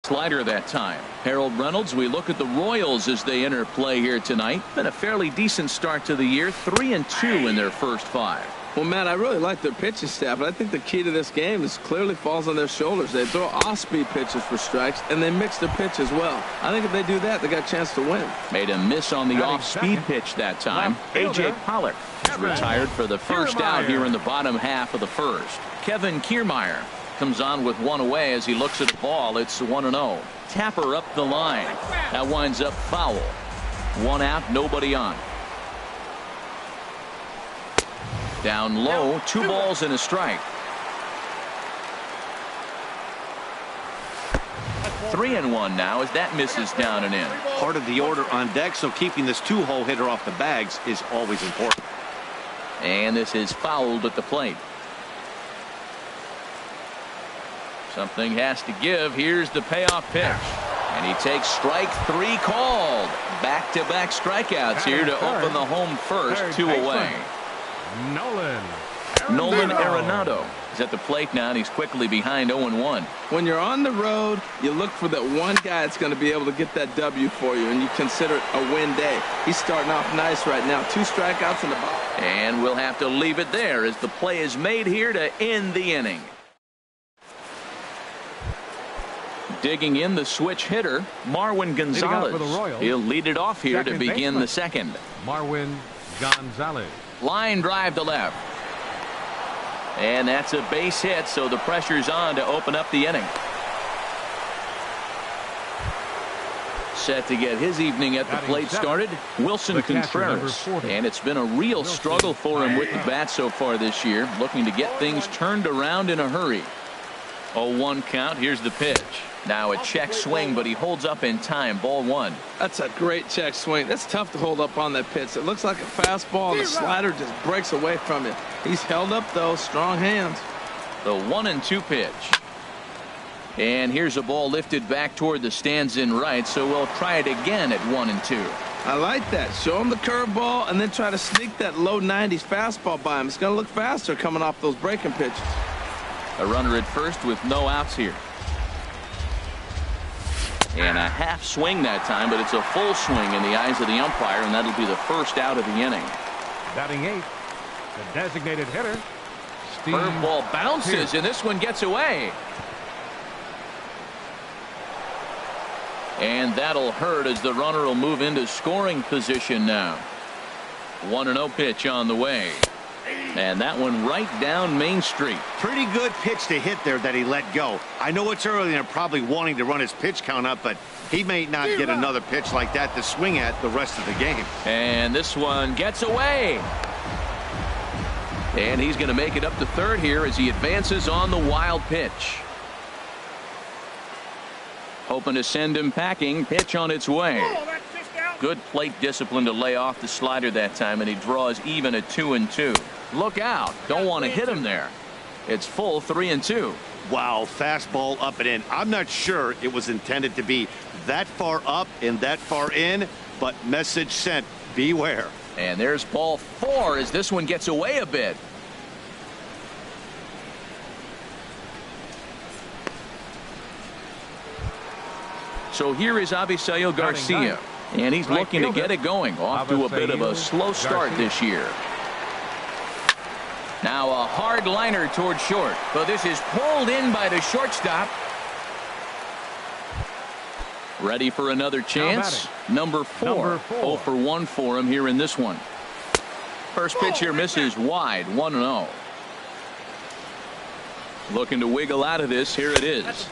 slider that time. Harold Reynolds, we look at the Royals as they enter play here tonight. Been a fairly decent start to the year. 3-2 in their first 5. Well, Matt, I really like their pitching staff, but I think the key to this game is clearly falls on their shoulders. They throw off-speed pitches for strikes, and they mix their pitch as well. I think if they do that, they got a chance to win. Made a miss on the off-speed pitch that time. A.J. Pollock is retired for the first out here in the bottom half of the first. Kevin Kiermaier comes on with 1 away as he looks at the ball. It's 1-0. Tapper up the line. That winds up foul. 1 out, nobody on. Down low, 2 balls and a strike. 3-1 now as that misses down and in. Part of the order on deck, so keeping this 2-hole hitter off the bags is always important. And this is fouled at the plate. Something has to give. Here's the payoff pitch. And he takes strike 3 called. Back-to-back strikeouts here to open the home first. 2 away. Nolan Arenado is at the plate now, and he's quickly behind 0-1. When you're on the road, you look for that one guy that's going to be able to get that W for you, and you consider it a win day. He's starting off nice right now. 2 strikeouts in the bottom. And we'll have to leave it there as the play is made here to end the inning. Digging in, the switch hitter, Marwin Gonzalez. He'll lead it off here to begin the second. Marwin Gonzalez. Line drive to left. And that's a base hit, so the pressure's on to open up the inning. Set to get his evening at the plate started, Wilson Contreras. And it's been a real struggle for him with the bat so far this year, looking to get things turned around in a hurry. 0-1 count. Here's the pitch. Now a check swing, but he holds up in time. Ball 1. That's a great check swing. That's tough to hold up on that pitch. It looks like a fastball, and the slider just breaks away from it. He's held up, though. Strong hands. The 1-2 pitch. And here's a ball lifted back toward the stands in right, so we'll try it again at 1-2. I like that. Show him the curveball and then try to sneak that low 90s fastball by him. It's going to look faster coming off those breaking pitches. A runner at first with no outs here. And a half swing that time, but it's a full swing in the eyes of the umpire, and that'll be the first out of the inning. Batting 8th, the designated hitter, Steve. Curveball bounces, and this one gets away. And that'll hurt as the runner will move into scoring position now. 1-0 pitch on the way. And that one right down Main Street. Pretty good pitch to hit there that he let go. I know it's early and they're probably wanting to run his pitch count up, but he may not get another pitch like that to swing at the rest of the game. And this one gets away. And he's going to make it up to third here as he advances on the wild pitch. Hoping to send him packing. Pitch on its way. Good plate discipline to lay off the slider that time, and he draws even at 2-2. Look out. Don't want to hit him there. It's full 3-2. Wow, fastball up and in. I'm not sure it was intended to be that far up and that far in, but message sent. Beware. And there's ball 4 as this one gets away a bit. So here is Avisail Garcia, and he's looking to get it going. Off to a bit of a slow start this year. Now a hard liner toward short, but this is pulled in by the shortstop. Ready for another chance. Number 4. 0 for 1 for him here in this one. First pitch here misses wide. 1-0. Looking to wiggle out of this. Here it is.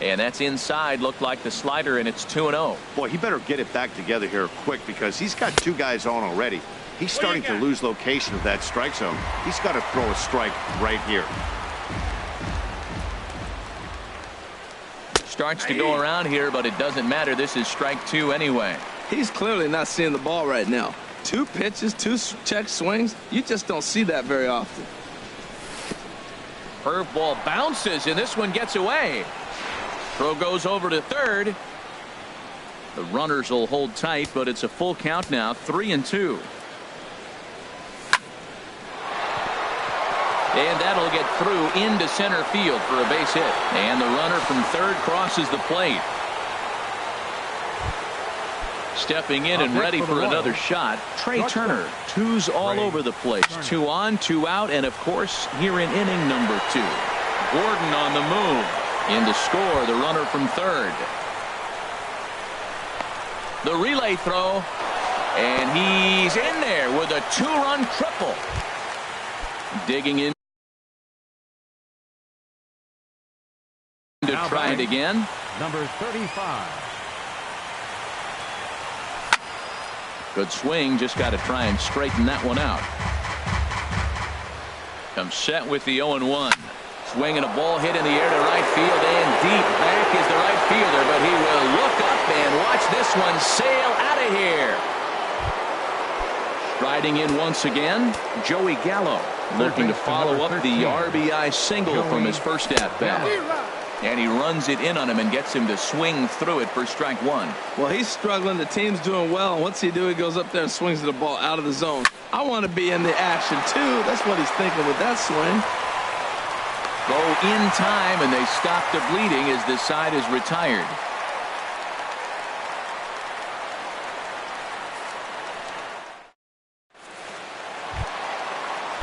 And that's inside. Looked like the slider, and it's 2-0. Boy, he better get it back together here quick because he's got 2 guys on already. He's starting to lose location of that strike zone. He's got to throw a strike right here. Starts to go around here, but it doesn't matter. This is strike 2 anyway. He's clearly not seeing the ball right now. 2 pitches, 2 check swings. You just don't see that very often. Curveball bounces, and this one gets away. Throw goes over to third. The runners will hold tight, but it's a full count now. 3-2. And that'll get through into center field for a base hit. And the runner from third crosses the plate. Stepping in and ready for another shot, Trey Turner. 2s all over the place. 2 on, 2 out, and of course here in inning number 2. Gordon on the move. In to score, the runner from third. The relay throw, and he's in there with a 2-run triple. Digging in to try it again. Number 35. Good swing, just got to try and straighten that one out. Comes set with the 0-1. Swinging a ball hit in the air to right field, and deep back is the right fielder, but he will look up and watch this one sail out of here. Striding in once again, Joey Gallo, looking to follow up the RBI single from his first at-bat. And he runs it in on him and gets him to swing through it for strike 1. Well, he's struggling. The team's doing well. And what's he do? He goes up there and swings the ball out of the zone. I want to be in the action, too. That's what he's thinking with that swing. Go in time, and they stop the bleeding as this side is retired.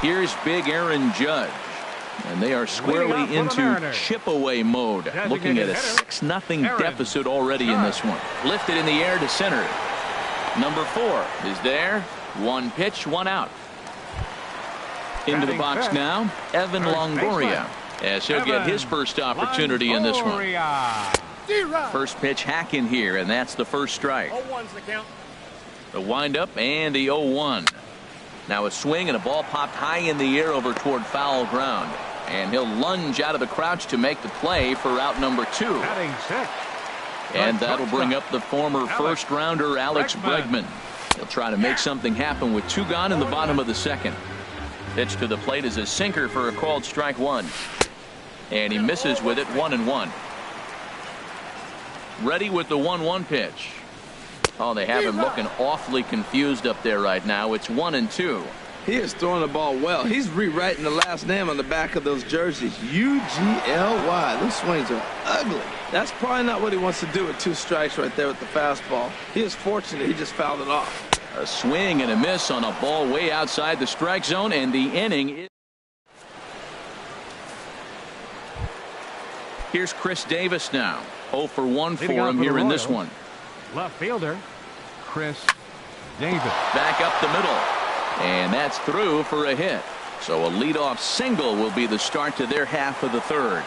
Here's big Aaron Judge. And they are squarely into chip-away mode, looking at a 6-0 deficit already in this one. Lifted in the air to center. Number 4 is there. 1 pitch, 1 out. Into the box now, Evan Longoria, as he'll get his first opportunity in this one. First pitch hack in here, and that's the first strike. 0-1's the count. The windup and the 0-1. Now a swing and a ball popped high in the air over toward foul ground. And he'll lunge out of the crouch to make the play for out number 2. And that'll bring up the former first-rounder Alex Bregman. He'll try to make something happen with 2 gone in the bottom of the second. Pitch to the plate is a sinker for a called strike 1. And he misses with it. 1-1. Ready with the 1-1 pitch. Oh, they have him looking awfully confused up there right now. It's 1-2. He is throwing the ball well. He's rewriting the last name on the back of those jerseys. UGLY. Those swings are ugly. That's probably not what he wants to do with 2 strikes right there with the fastball. He is fortunate he just fouled it off. A swing and a miss on a ball way outside the strike zone, and the inning is... Here's Chris Davis now. 0 for 1 for him here in this one. Left fielder, Chris Davis. Back up the middle. And that's through for a hit. So a leadoff single will be the start to their half of the third.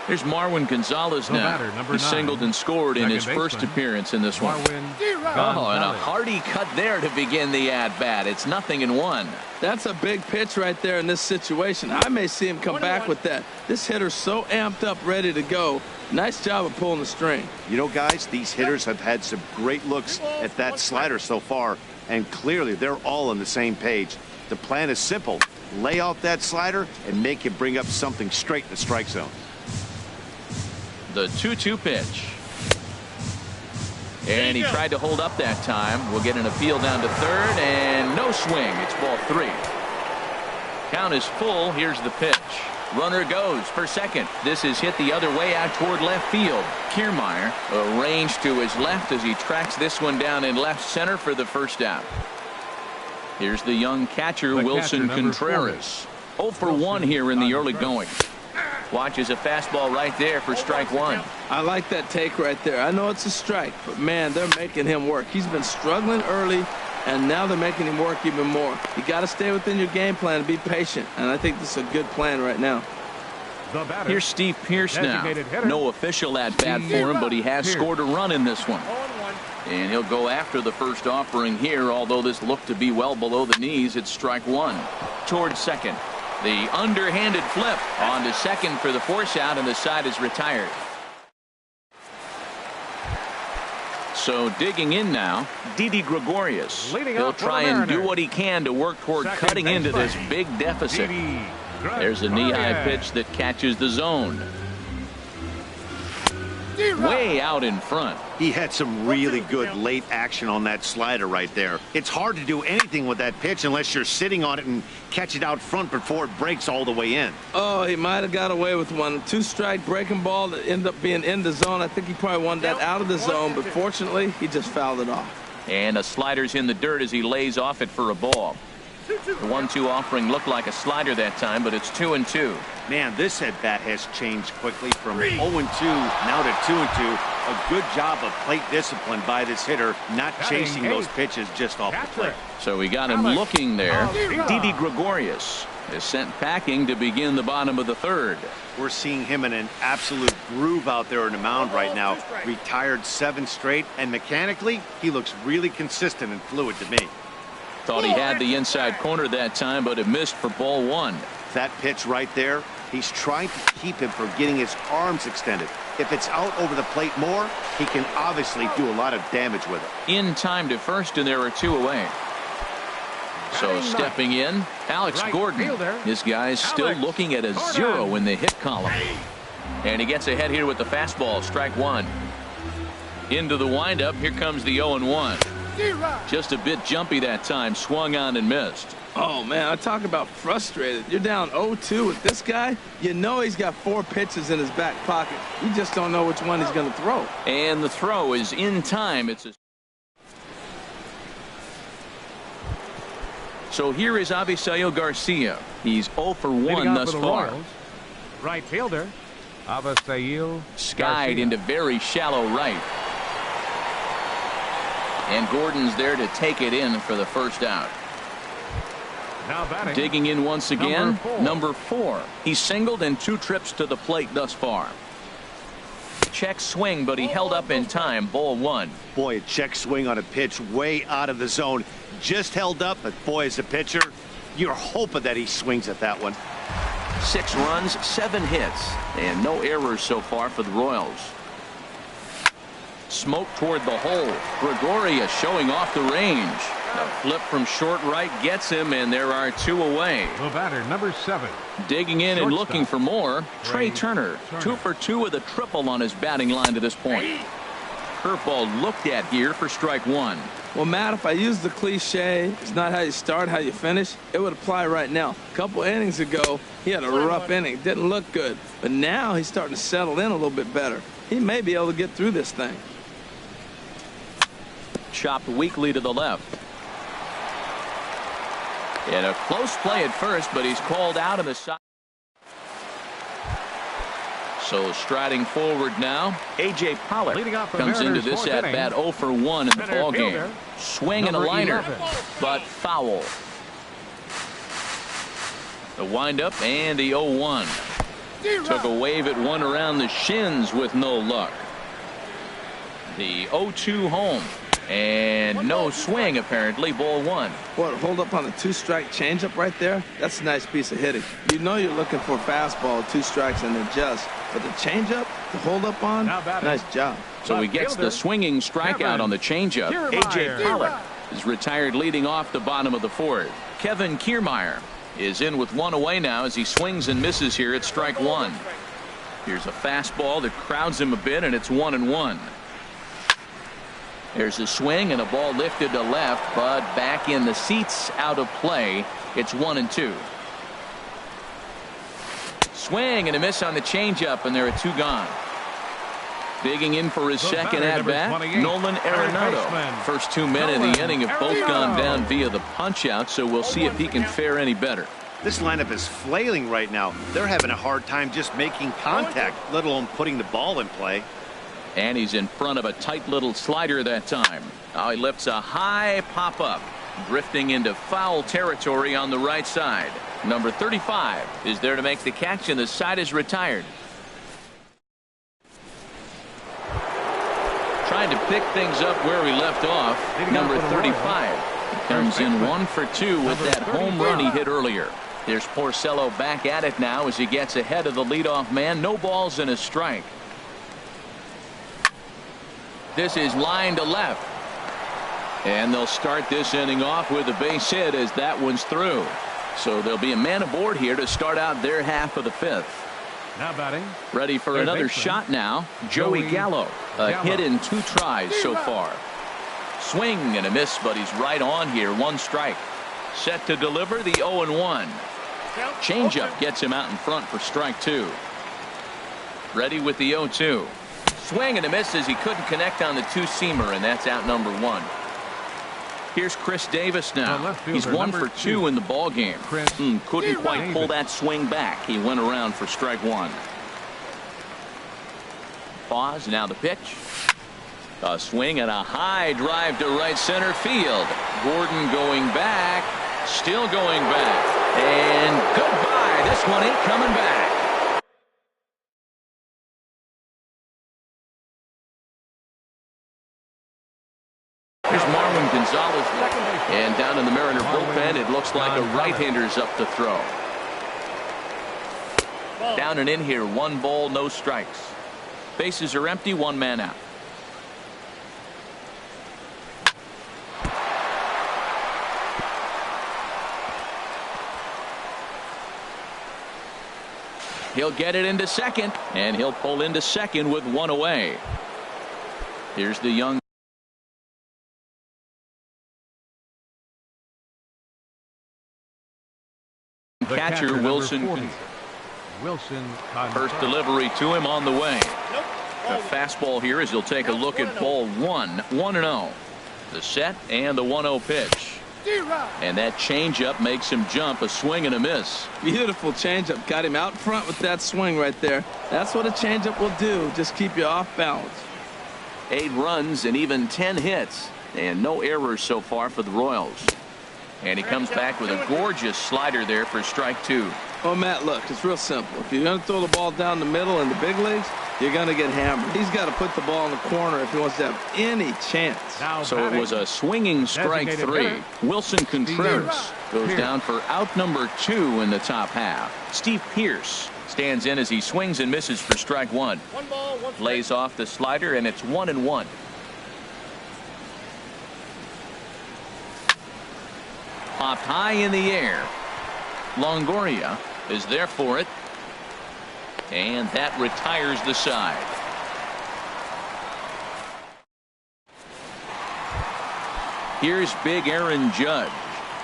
Here's Marwin Gonzalez now. He singled and scored in his first appearance in this one. Oh, and a hearty cut there to begin the at-bat. It's 0-1. That's a big pitch right there in this situation. I may see him come back with that. This hitter's so amped up, ready to go. Nice job of pulling the string. You know, guys, these hitters have had some great looks at that slider so far, and clearly they're all on the same page. The plan is simple. Lay off that slider and make him bring up something straight in the strike zone. The 2-2 pitch. And he tried to hold up that time. We'll get an appeal down to third, and no swing. It's ball 3. Count is full. Here's the pitch. Runner goes for second. This is hit the other way out toward left field. Kiermaier arranged to his left as he tracks this one down in left center for the first out. Here's the young catcher, Wilson Contreras. 0 for 1 here in the early going. Watches a fastball right there for strike one. I like that take right there. I know it's a strike, but man, they're making him work. He's been struggling early, and now they're making him work even more. You got to stay within your game plan and be patient, and I think this is a good plan right now. Here's Steve Pearce now. No official at-bat for him, but he has scored a run in this one. And he'll go after the first offering here, although this looked to be well below the knees. It's strike one. Towards second. The underhanded flip on to second for the force out, and the side is retired. So digging in now, Didi Gregorius. He'll try and do what he can to work toward cutting into this big deficit. There's a knee-high pitch that catches the zone. Way out in front. He had some really good late action on that slider right there. It's hard to do anything with that pitch unless you're sitting on it and catch it out front before it breaks all the way in. Oh, he might have got away with one. 2-strike breaking ball that ended up being in the zone. I think he probably wanted that out of the zone, but fortunately, he just fouled it off. And a slider's in the dirt as he lays off it for a ball. The 1-2 offering looked like a slider that time, but it's 2-2. Man, this at-bat has changed quickly from 0-2 now to 2-2. A good job of plate discipline by this hitter, not chasing those pitches just off the plate. So we got him looking there. Didi Gregorius is sent packing to begin the bottom of the third. We're seeing him in an absolute groove out there on the mound right now. Retired 7 straight, and mechanically, he looks really consistent and fluid to me. Thought he had the inside corner that time, but it missed for ball one. That pitch right there, he's trying to keep him from getting his arms extended. If it's out over the plate more, he can obviously do a lot of damage with it. In time to first, and there are 2 away. So stepping in, Alex Gordon. This guy's still looking at a 0 in the hit column. And he gets ahead here with the fastball, strike one. Into the windup, here comes the 0-1. Just a bit jumpy that time, swung on and missed. Oh, man, I talk about frustrated. You're down 0-2 with this guy. You know he's got 4 pitches in his back pocket. You just don't know which one he's going to throw. And the throw is in time. So here is Avisail Garcia. He's 0 for 1 thus far. Right fielder, Avisail skied into very shallow right. And Gordon's there to take it in for the first out. Now batting. Digging in once again, number 4. He's singled in 2 trips to the plate thus far. Check swing, but he held up in time. Ball one. Boy, a check swing on a pitch way out of the zone. Just held up, but boy, as a pitcher, you're hoping that he swings at that one. 6 runs, 7 hits, and no errors so far for the Royals. Smoke toward the hole. Gregorius showing off the range. The flip from short right gets him, and there are 2 away. The batter, number 7. Digging in and looking for more, Trey Turner. 2 for 2 with a triple on his batting line to this point. Curveball looked at here for strike one. Well, Matt, if I use the cliche, it's not how you start, how you finish, it would apply right now. A couple innings ago, he had a rough inning. Didn't look good. But now he's starting to settle in a little bit better. He may be able to get through this thing. Chopped weakly to the left. And a close play at first, but he's called out on the side. So striding forward now, A.J. Pollock comes into this at-bat 0 for 1 in the ballgame. Swing and a liner, but foul. The windup and the 0-1. Took a wave at one around the shins with no luck. The 0-2 home. And no swing, apparently. Ball one. What, hold up on the 2-strike changeup right there? That's a nice piece of hitting. You know you're looking for a fastball, 2 strikes, and adjust. But the changeup, to hold up on, nice job. So he gets the swinging strikeout on the changeup. A.J. Pollock is retired leading off the bottom of the 4th. Kevin Kiermaier is in with 1 away now as he swings and misses here at strike one. Here's a fastball that crowds him a bit, and it's 1-1. There's a swing and a ball lifted to left, but back in the seats, out of play. It's 1-2. swing and a miss on the changeup, and there are 2 gone. Digging in for his second at-bat, Nolan Arenado. First 2 men in the inning have both gone down via the punch-out, so we'll see if he can fare any better. This lineup is flailing right now. They're having a hard time just making contact, let alone putting the ball in play. And he's in front of a tight little slider that time. Now he lifts a high pop-up, drifting into foul territory on the right side. Number 35 is there to make the catch, and the side is retired. Trying to pick things up where we left off. Number 35 comes in 1 for 2 with that home run he hit earlier. There's Porcello back at it now as he gets ahead of the leadoff man. No balls and a strike. This is line to left. And they'll start this inning off with a base hit as that one's through. So there'll be a man aboard here to start out their half of the 5th. Now batting. Ready for another shot now. Joey Gallo. A hit in 2 tries so far. Swing and a miss, but he's right on here. 1 strike. Set to deliver the 0-1. Changeup gets him out in front for strike 2. Ready with the 0-2. Swing and a miss as he couldn't connect on the 2-seamer, and that's out number 1. Here's Chris Davis now. He's 1 for 2 in the ball game. Couldn't quite pull that swing back. He went around for strike 1. Pause. Now the pitch. A swing and a high drive to right center field. Gordon going back. Still going back. And goodbye. This one ain't coming back. Here's Marwin Gonzalez. And down in the Mariner bullpen, it looks like a right-hander's up to throw. Down and in here, 1 ball, no strikes. Bases are empty, 1 man out. He'll get it into second, and he'll pull into second with 1 away. Here's the young catcher, Wilson. First delivery to him on the way. A fastball here as he'll take a look at ball 1. 1-0. The set and the 1-0 pitch. And that changeup makes him jump. A swing and a miss. Beautiful changeup. Got him out front with that swing right there. That's what a changeup will do. Just keep you off balance. 8 runs and even 10 hits. And no errors so far for the Royals. And he comes back with a gorgeous slider there for strike 2. Oh, Matt, look, it's real simple. If you're going to throw the ball down the middle in the big leagues, you're going to get hammered. He's got to put the ball in the corner if he wants to have any chance. So it was a swinging strike 3. Wilson Contreras goes down for out number 2 in the top half. Steve Pearce stands in as he swings and misses for strike 1. Lays off the slider, and it's 1-1. Popped high in the air. Longoria is there for it. And that retires the side. Here's big Aaron Judge.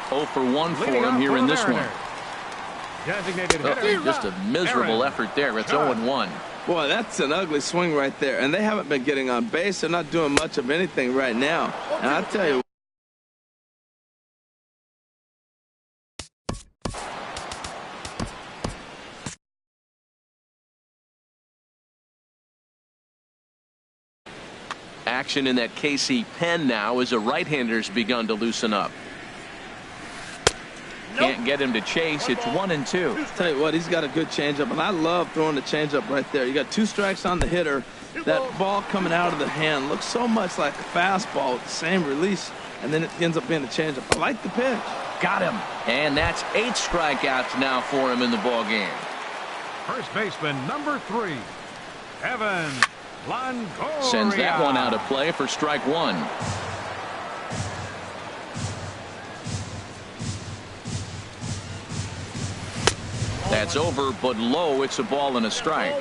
0 for 1 for him here in this one. Just a miserable effort there. It's 0-1. Boy, that's an ugly swing right there. And they haven't been getting on base. They're not doing much of anything right now. And I'll tell you, action in that KC pen now as a right-hander's begun to loosen up. Can't get him to chase. It's 1-2. Tell you what, he's got a good changeup, and I love throwing the changeup right there. You got 2 strikes on the hitter. That ball coming out of the hand looks so much like a fastball with the same release, and then it ends up being a changeup. I like the pitch. Got him. And that's 8 strikeouts now for him in the ball game. First baseman number 3, Evan Longoria. Sends that one out of play for strike 1. That's over, but low. It's a ball and a strike.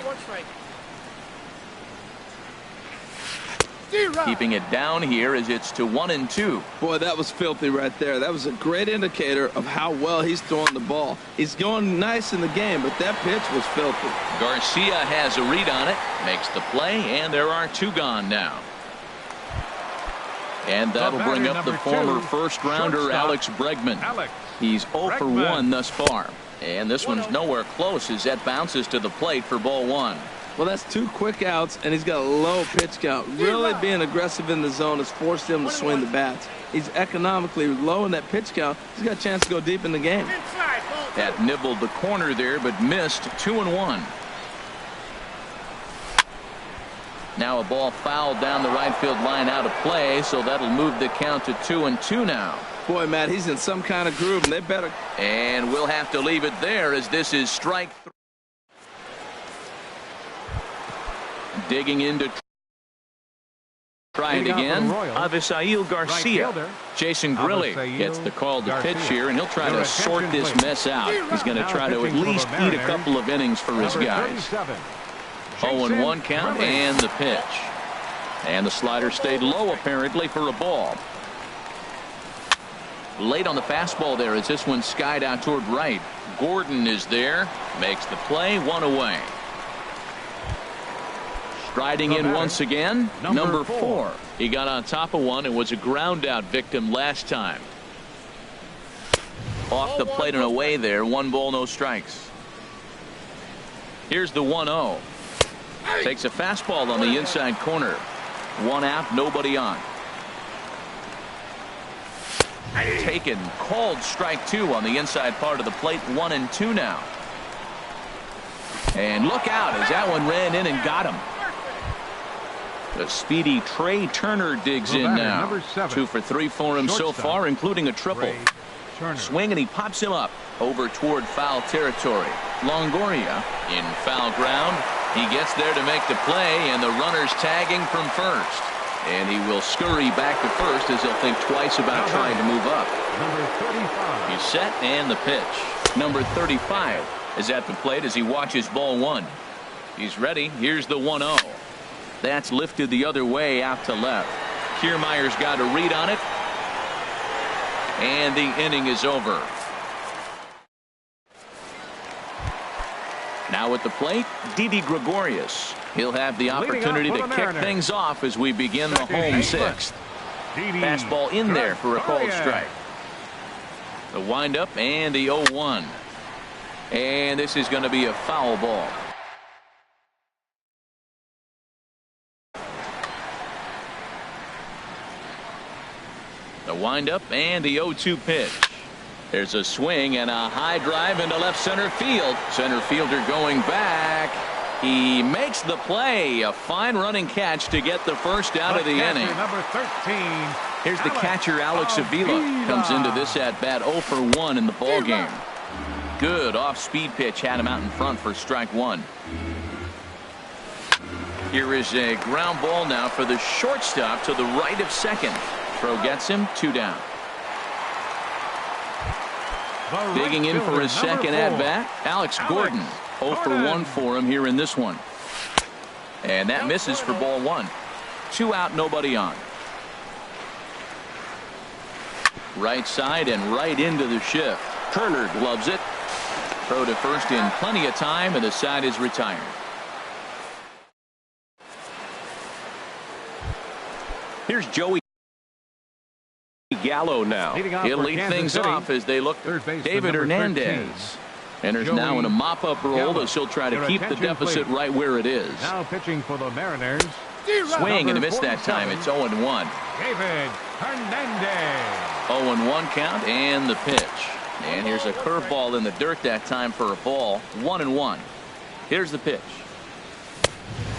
Keeping it down here as it's to 1-2. Boy, that was filthy right there. That was a great indicator of how well he's throwing the ball. He's going nice in the game, but that pitch was filthy. Garcia has a read on it, makes the play, and there are 2 gone now. And that'll bring up the former first-rounder Alex Bregman. He's 0 for 1 thus far. And this one's nowhere close as that bounces to the plate for ball 1. Well, that's 2 quick outs, and he's got a low pitch count. Really being aggressive in the zone has forced him to swing the bats. He's economically low in that pitch count. He's got a chance to go deep in the game. That nibbled the corner there, but missed. 2-1. Now a ball fouled down the right field line out of play, so that'll move the count to 2-2 now. Boy, Matt, he's in some kind of groove, and they better. And we'll have to leave it there as this is strike 3. Digging into try it again. Avisail Garcia. Jason Grilli gets the call to pitch here, and he'll try to sort this mess out. He's going to try to at least eat a couple of innings for his guys. 0-1 count and the pitch. And the slider stayed low apparently for a ball. Late on the fastball there as this one skied out toward right. Gordon is there. Makes the play. 1 away. Striding in once again, number 4. He got on top of one and was a ground out victim last time. Off the plate and away there. 1 ball, no strikes. Here's the 1-0. Takes a fastball on the inside corner. 1 out, nobody on. Taken, called strike 2 on the inside part of the plate. 1-2 now. And look out as that one ran in and got him. The speedy Trey Turner digs in now. 2 for 3 for him so far, including a triple. Swing and he pops him up over toward foul territory. Longoria in foul ground. He gets there to make the play, and the runner's tagging from first. And he will scurry back to first as he'll think twice about trying to move up. He's set and the pitch. Number 35 is at the plate as he watches ball 1. He's ready. Here's the 1-0. That's lifted the other way out to left. Kiermaier's got a read on it. And the inning is over. Now at the plate, Didi Gregorius. He'll have the opportunity to kick things off as we begin the home 6th. Fastball in there for a called strike. The windup and the 0-1. And this is going to be a foul ball. The windup and the 0-2 pitch. There's a swing and a high drive into left center field. Center fielder going back. He makes the play. A fine running catch to get the first out of the inning. Number 13. Here's the catcher, Alex Avila. Comes into this at bat 0 for 1 in the ball game. Good off-speed pitch had him out in front for strike 1. Here is a ground ball now for the shortstop to the right of second. Throw gets him. 2 down. Digging in for his second at bat, Alex Gordon. 0 for 1 for him here in this one. And that misses for ball 1. 2 out, nobody on. Right side and right into the shift. Turner gloves it. Throw to first in plenty of time, and the side is retired. Here's Joey Gallo now. He'll lead things off as they look. David Hernandez enters now in a mop-up role as he'll try to keep the deficit right where it is. Now pitching for the Mariners. Swing and a miss that time. It's 0-1. David Hernandez. 0-1 count and the pitch. And here's a curveball in the dirt that time for a ball. 1-1. Here's the pitch.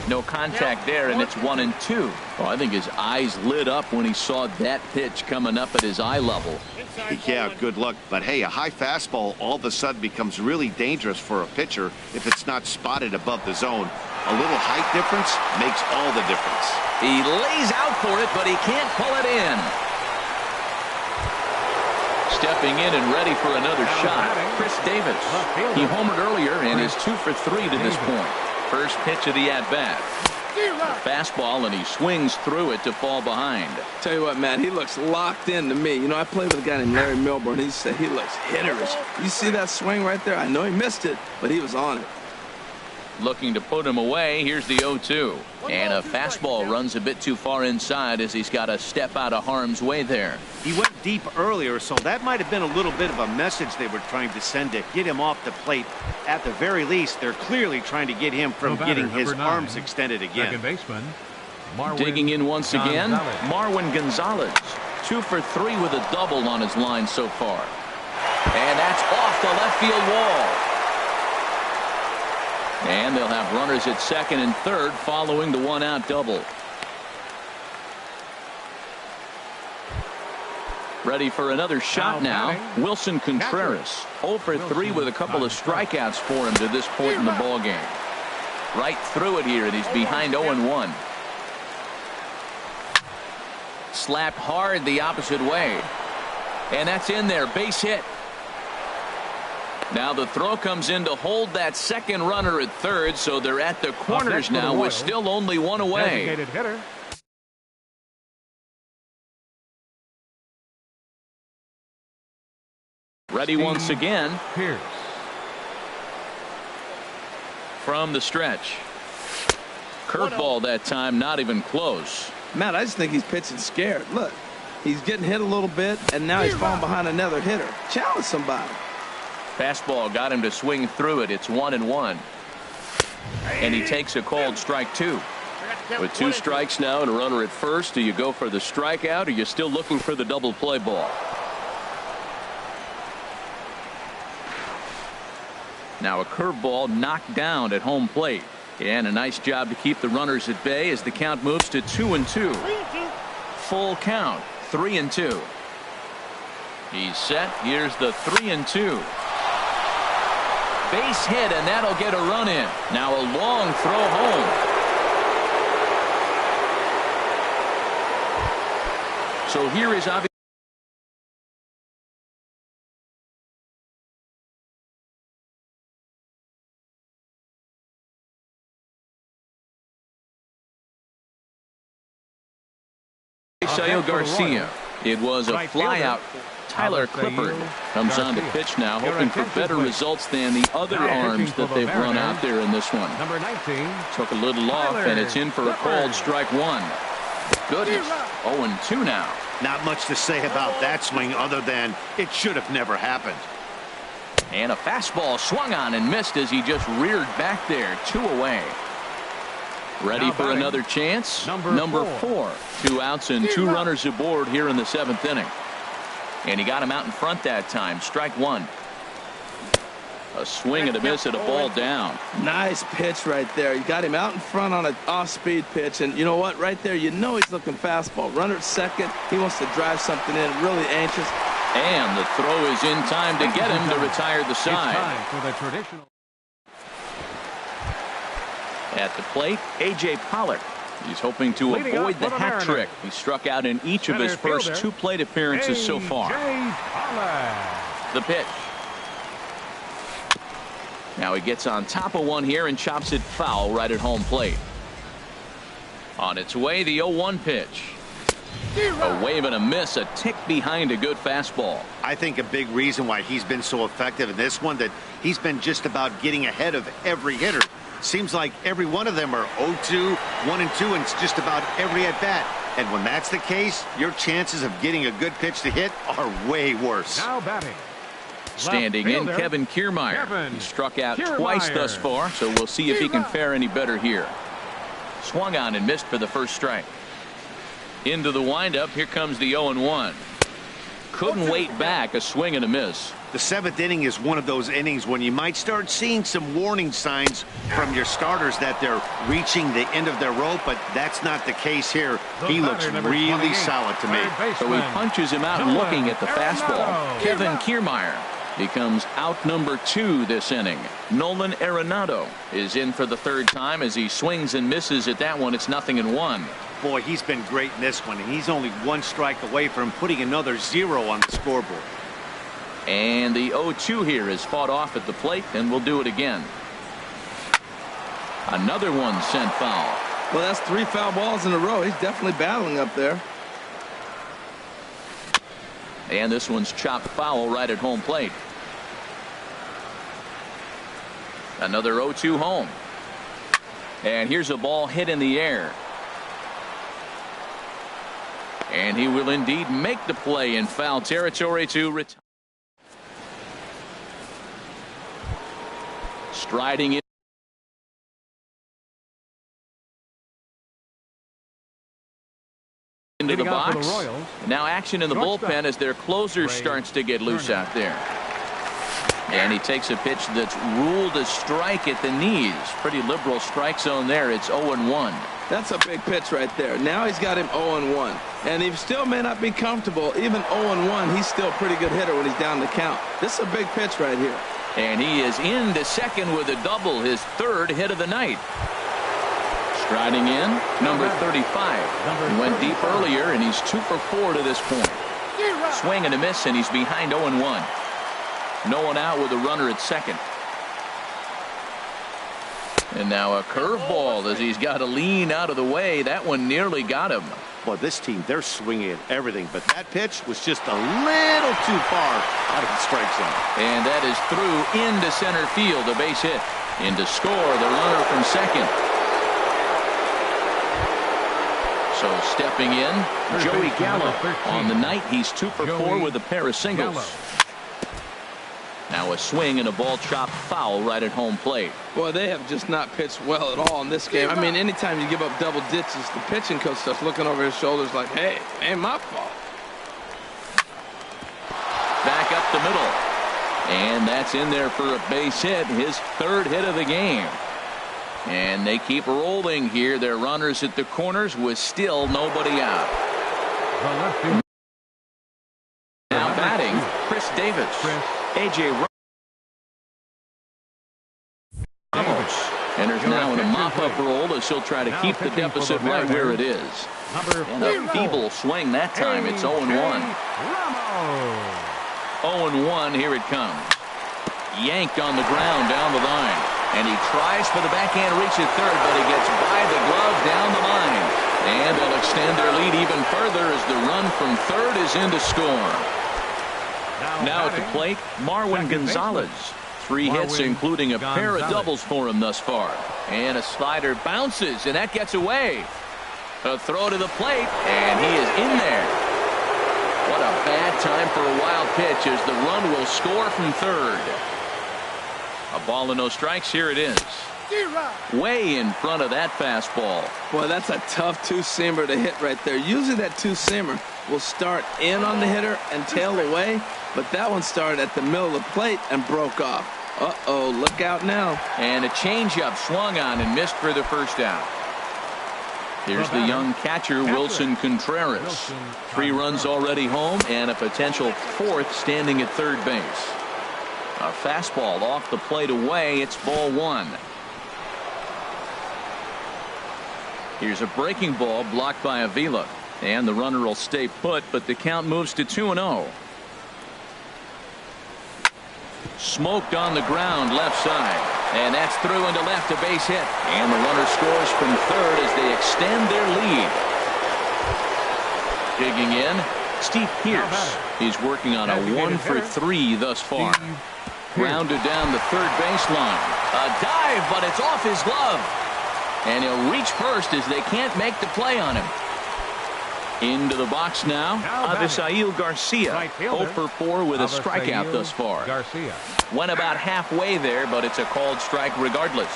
No contact there, and it's 1-2. Oh, I think his eyes lit up when he saw that pitch coming up at his eye level. Yeah, good luck. But hey, a high fastball all of a sudden becomes really dangerous for a pitcher if it's not spotted above the zone. A little height difference makes all the difference. He lays out for it, but he can't pull it in. Stepping in and ready for another shot, Chris Davis. He homered earlier and is 2 for 3 to this point. First pitch of the at-bat. Fastball, and he swings through it to fall behind. Tell you what, Matt, he looks locked in to me. You know, I played with a guy named Larry Milburn. He said he looks hitterish. You see that swing right there? I know he missed it, but he was on it. Looking to put him away. Here's the 0-2. And a fastball runs a bit too far inside as he's got to step out of harm's way there. He went deep earlier, so that might have been a little bit of a message they were trying to send to get him off the plate. At the very least, they're clearly trying to get him from getting his arms extended again. Second baseman, Digging in once again, Marwin Gonzalez. 2 for 3 with a double on his line so far. And that's off the left field wall. And they'll have runners at second and third following the 1-out double. Ready for another shot now. Wilson Contreras 0 for 3 with a couple of strikeouts for him to this point in the ballgame. Right through it here, and he's behind 0-1. Slapped hard the opposite way. And that's in there. Base hit. Now the throw comes in to hold that second runner at third, so they're at the corners now with still only 1 away. Designated hitter. Ready once again. Pierce. From the stretch. Curveball that time, not even close. Matt, I just think he's pitching scared. Look, he's getting hit a little bit, and now he's falling behind another hitter. Challenge somebody. Fastball got him to swing through it. It's 1-1. And he takes a called strike 2. With 2 strikes now and a runner at first, do you go for the strikeout, or are you still looking for the double play ball? Now a curveball knocked down at home plate. And a nice job to keep the runners at bay as the count moves to 2-2. Full count, 3-2. He's set. Here's the 3-2. Base hit, and that'll get a run in. Now a long throw home. So here is obviously Garcia. It was a flyout. Tyler Clippard comes on to pitch now, hoping for better results than the other arms that they've run out there in this one. Number 19. Took a little off, and it's in for a called strike 1. Goodness. 0-2 now. Not much to say about that swing other than it should have never happened. And a fastball swung on and missed as he just reared back there. 2 away. Ready for another chance? Number 4. 2 outs and 2 runners aboard here in the 7th inning. And he got him out in front that time. Strike 1. A swing and a miss at a ball down. Nice pitch right there. You got him out in front on an off-speed pitch. And you know what? Right there, you know he's looking fastball. Runner at second. He wants to drive something in. Really anxious. And the throw is in time to get him to retire the side. It's time for the traditional. At the plate, A.J. Pollock. He's hoping to avoid the hat trick. He struck out in each of his first 2 plate appearances so far. The pitch. Now he gets on top of one here and chops it foul right at home plate. On its way, the 0-1 pitch. A wave and a miss, a tick behind a good fastball. I think a big reason why he's been so effective in this one, that he's been just about getting ahead of every hitter. Seems like every one of them are 0-2, 1-2, and it's just about every at-bat. And when that's the case, your chances of getting a good pitch to hit are way worse. Now batting. Standing in, Kevin Kiermaier. He struck out twice thus far, so we'll see if he can fare any better here. Swung on and missed for the first strike. Into the windup, here comes the 0-1. Couldn't wait back, a swing and a miss. The 7th inning is one of those innings when you might start seeing some warning signs from your starters that they're reaching the end of their rope, but that's not the case here. He looks really solid to me. So he punches him out looking at the fastball. Kevin Kiermaier becomes out number 2 this inning. Nolan Arenado is in for the 3rd time as he swings and misses at that one. It's 0-1. Boy, he's been great in this one, and he's only 1 strike away from putting another 0 on the scoreboard. And the 0-2 here is fought off at the plate, and we'll do it again. Another one sent foul. Well, that's 3 foul balls in a row. He's definitely battling up there. And this one's chopped foul right at home plate. Another 0-2 home. And here's a ball hit in the air. And he will indeed make the play in foul territory to retire. Striding in. Into the box. Now action in the bullpen as their closer starts to get loose out there. And he takes a pitch that's ruled a strike at the knees. Pretty liberal strike zone there. It's 0-1. That's a big pitch right there. Now he's got him 0-1. And he still may not be comfortable. Even 0-1, he's still a pretty good hitter when he's down the count. This is a big pitch right here. And he is into second with a double, his 3rd hit of the night. Striding in, number 35. He went deep earlier, and he's 2 for 4 to this point. Swing and a miss, and he's behind 0-1. No one out with a runner at second. And now a curveball as he's got to lean out of the way. That one nearly got him. Well, this team, they're swinging at everything, but that pitch was just a little too far out of the strike zone. And that is through into center field, a base hit. In to score, the runner from second. So stepping in, Joey Gallo. On the night, he's 2 for 4 with a pair of singles. Now a swing and a ball chopped foul right at home plate. Boy, they have just not pitched well at all in this game. I mean, anytime you give up double ditches, the pitching coach starts looking over his shoulders like, hey, ain't my fault. Back up the middle. And that's in there for a base hit, his 3rd hit of the game. And they keep rolling here. Their runners at the corners with still nobody out. Now batting, Chris Davis. A.J. Ramos enters now in a mop-up role as he'll try to keep the deficit right where it is. And a feeble swing that time. It's 0-1. 0-1, here it comes. Yanked on the ground down the line. And he tries for the backhand reach at third, but he gets by the glove down the line. And they'll extend their lead even further as the run from third is in to score. Now at the plate, Marwin Gonzalez. 3 hits, including a pair of doubles for him thus far. And a slider bounces, and that gets away. A throw to the plate, and he is in there. What a bad time for a wild pitch as the run will score from third. A ball and no strikes. Here it is. Way in front of that fastball. Boy, that's a tough 2-seamer to hit right there. Usually that 2-seamer will start in on the hitter and tail away, but that one started at the middle of the plate and broke off. Uh-oh, look out now. And a changeup swung on and missed for the first out. Here's the young catcher, Wilson Contreras. 3 runs already home and a potential 4th standing at third base. A fastball off the plate away. It's ball 1. Here's a breaking ball blocked by Avila. And the runner will stay put, but the count moves to 2-0. Smoked on the ground left side. And that's through into left, a base hit. And the runner scores from third as they extend their lead. Digging in, Steve Pierce. He's working on a 1 for 3 thus far. Grounded down the third baseline. A dive, but it's off his glove. And he'll reach first as they can't make the play on him. Into the box now, Avisail Garcia. 0 for 4 with a strikeout thus far. Went about halfway there, but it's a called strike regardless.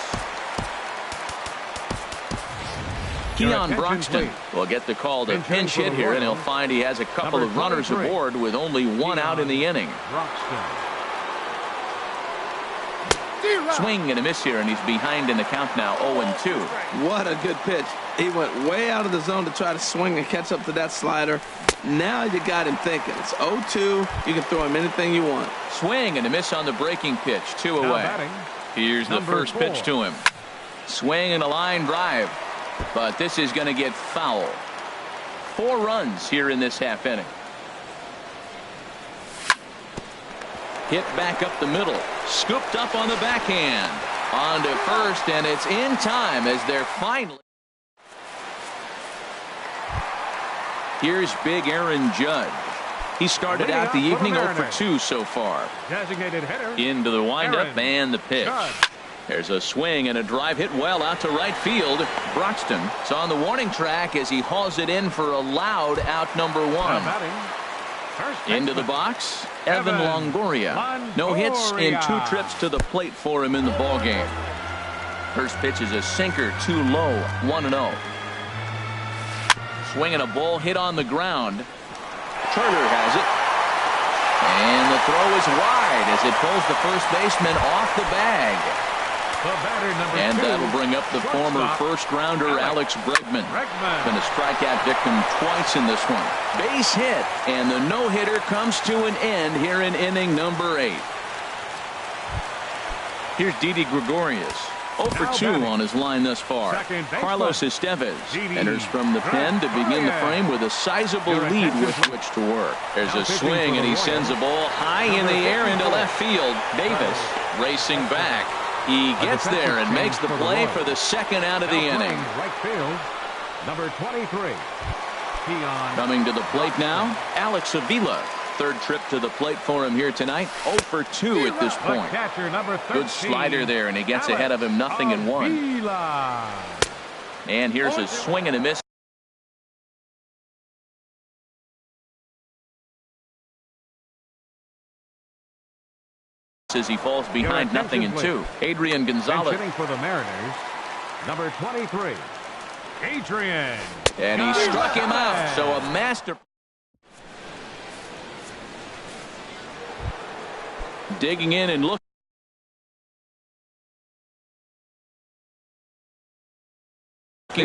Keon Broxton will get the call to pinch hit here, and he'll find he has a couple of runners aboard with only 1 out in the inning. Swing and a miss here, and he's behind in the count now, 0-2. What a good pitch. He went way out of the zone to try to swing and catch up to that slider. Now you got him thinking. It's 0-2. You can throw him anything you want. Swing and a miss on the breaking pitch. 2 away. Here's the first pitch to him. Swing and a line drive. But this is going to get foul. 4 runs here in this half inning. Hit back up the middle. Scooped up on the backhand. On to first, and it's in time as they're finally. Here's big Aaron Judge. He started out the evening 0 for 2 so far. Designated hitter. Into the windup and the pitch. There's a swing and a drive hit well out to right field. Broxton is on the warning track as he hauls it in for a loud out number 1. Into the box, Evan Longoria. No hits in 2 trips to the plate for him in the ballgame. First pitch is a sinker, too low, 1-0. Swinging a ball hit on the ground. Turner has it. And the throw is wide as it pulls the first baseman off the bag. And that'll bring up the former first-rounder Alex Bregman. Been a strikeout victim twice in this one. Base hit, and the no-hitter comes to an end here in inning number 8. Here's Didi Gregorius. 0 for 2 on his line thus far. Carlos Estevez enters from the pen to begin the frame with a sizable lead with which to work. There's a swing, and he sends a ball high in the air into left field. Davis racing back. He gets there and makes the play for the second out of the inning. Right field, number 23. Coming to the plate now, Alex Avila. Third trip to the plate for him here tonight. 0 for 2 at this point. Good slider there, and he gets ahead of him 0-1. And here's a swing and a miss. As he falls behind 0-2. Adrian Gonzalez. Hitting for the Mariners, number 23, Adrian. And he struck him out. So a master. Digging in and looking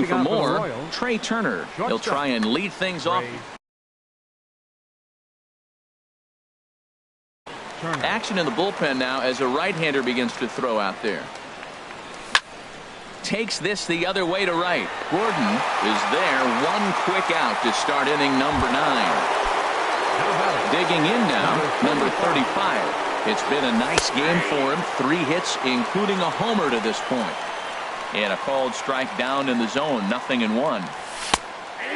for more. Trey Turner. He'll try and lead things off. Action in the bullpen now as a right-hander begins to throw out there. Takes this the other way to right. Gordon is there. One quick out to start inning number 9. Digging in now, number 35. It's been a nice game for him. 3 hits, including a homer to this point. And a called strike down in the zone, 0-1.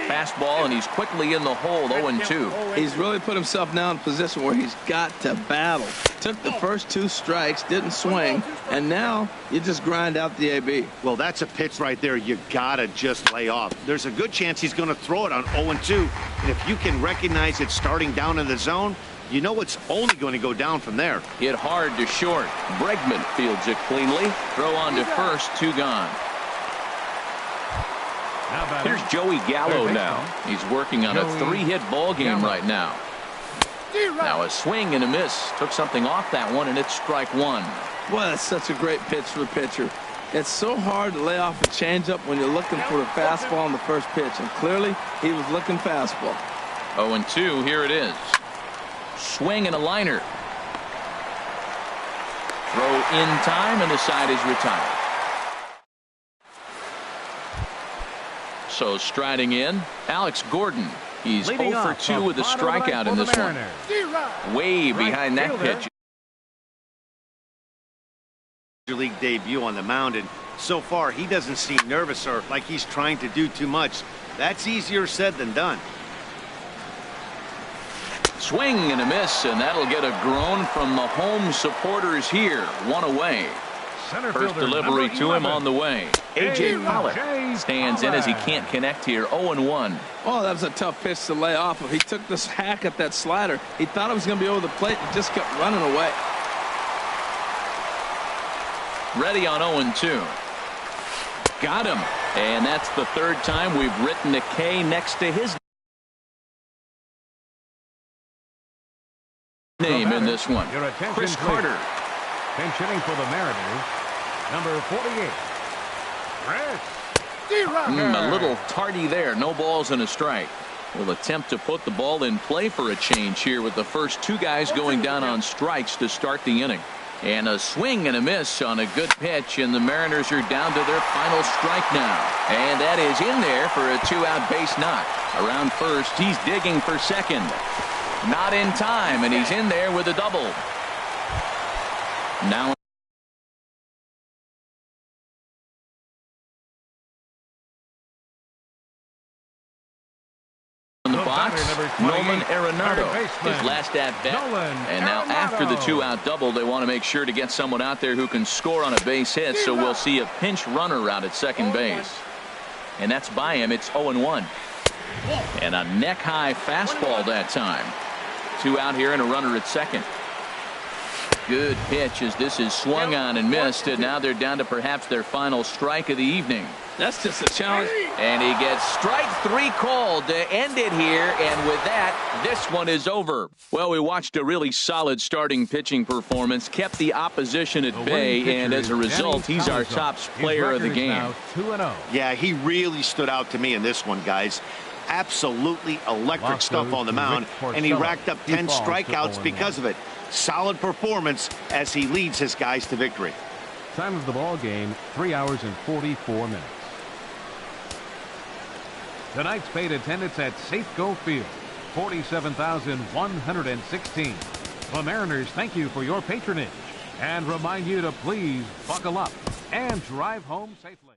Fastball, and he's quickly in the hole, 0-2. He's really put himself now in a position where he's got to battle. Took the first 2 strikes, didn't swing, and now you just grind out the AB. Well, that's a pitch right there you gotta just lay off. There's a good chance he's going to throw it on 0-2, and if you can recognize it starting down in the zone, you know it's only going to go down from there. Hit hard to short. Bregman fields it cleanly. Throw on to first, 2 gone. Here's Joey Gallo now. He's working on a 3-hit ball game right now. Now a swing and a miss. Took something off that one, and it's strike 1. Boy, that's such a great pitch for the pitcher. It's so hard to lay off a changeup when you're looking for a fastball on the first pitch, and clearly he was looking fastball. 0-2, here it is. Swing and a liner. Throw in time, and the side is retired. So striding in, Alex Gordon. He's 0 for 2 with a strikeout in this one. Way behind that pitch. Major League debut on the mound, and so far he doesn't seem nervous or like he's trying to do too much. That's easier said than done. Swing and a miss, and that'll get a groan from the home supporters here. 1 away. First delivery to him on the way. A.J. Pollock stands in as he can't connect here. 0-1. Oh, that was a tough pitch to lay off of. He took this hack at that slider. He thought it was going to be over the plate and just kept running away. Ready on 0-2. Got him. And that's the 3rd time we've written a K next to his name in this one. Chris Carter. Pinch hitting for the Mariners, number 48. A little tardy there. No balls and a strike. Will attempt to put the ball in play for a change here with the first 2 guys going down on strikes to start the inning. And a swing and a miss on a good pitch, and the Mariners are down to their final strike now. And that is in there for a 2-out base knock. Around first, he's digging for second. Not in time, and he's in there with a double. Now in the box, Nolan Arenado, his last at bat. And now after the 2-out double, they want to make sure to get someone out there who can score on a base hit, so we'll see a pinch runner out at second base. And that's by him. It's 0-1. And a neck-high fastball that time. 2 out here and a runner at second. Good pitch as this is swung on and missed, and now they're down to perhaps their final strike of the evening. That's just a challenge. And he gets strike 3 called to end it here, and with that, this one is over. Well, we watched a really solid starting pitching performance, kept the opposition at bay, and as a result, he's our top player of the game. 2-0. Yeah, he really stood out to me in this one, guys. Absolutely electric stuff on the mound, and he racked up 10 strikeouts because of it. Solid performance as he leads his guys to victory. Time of the ball game, 3 hours and 44 minutes. Tonight's paid attendance at Safeco Field, 47,116. The Mariners thank you for your patronage and remind you to please buckle up and drive home safely.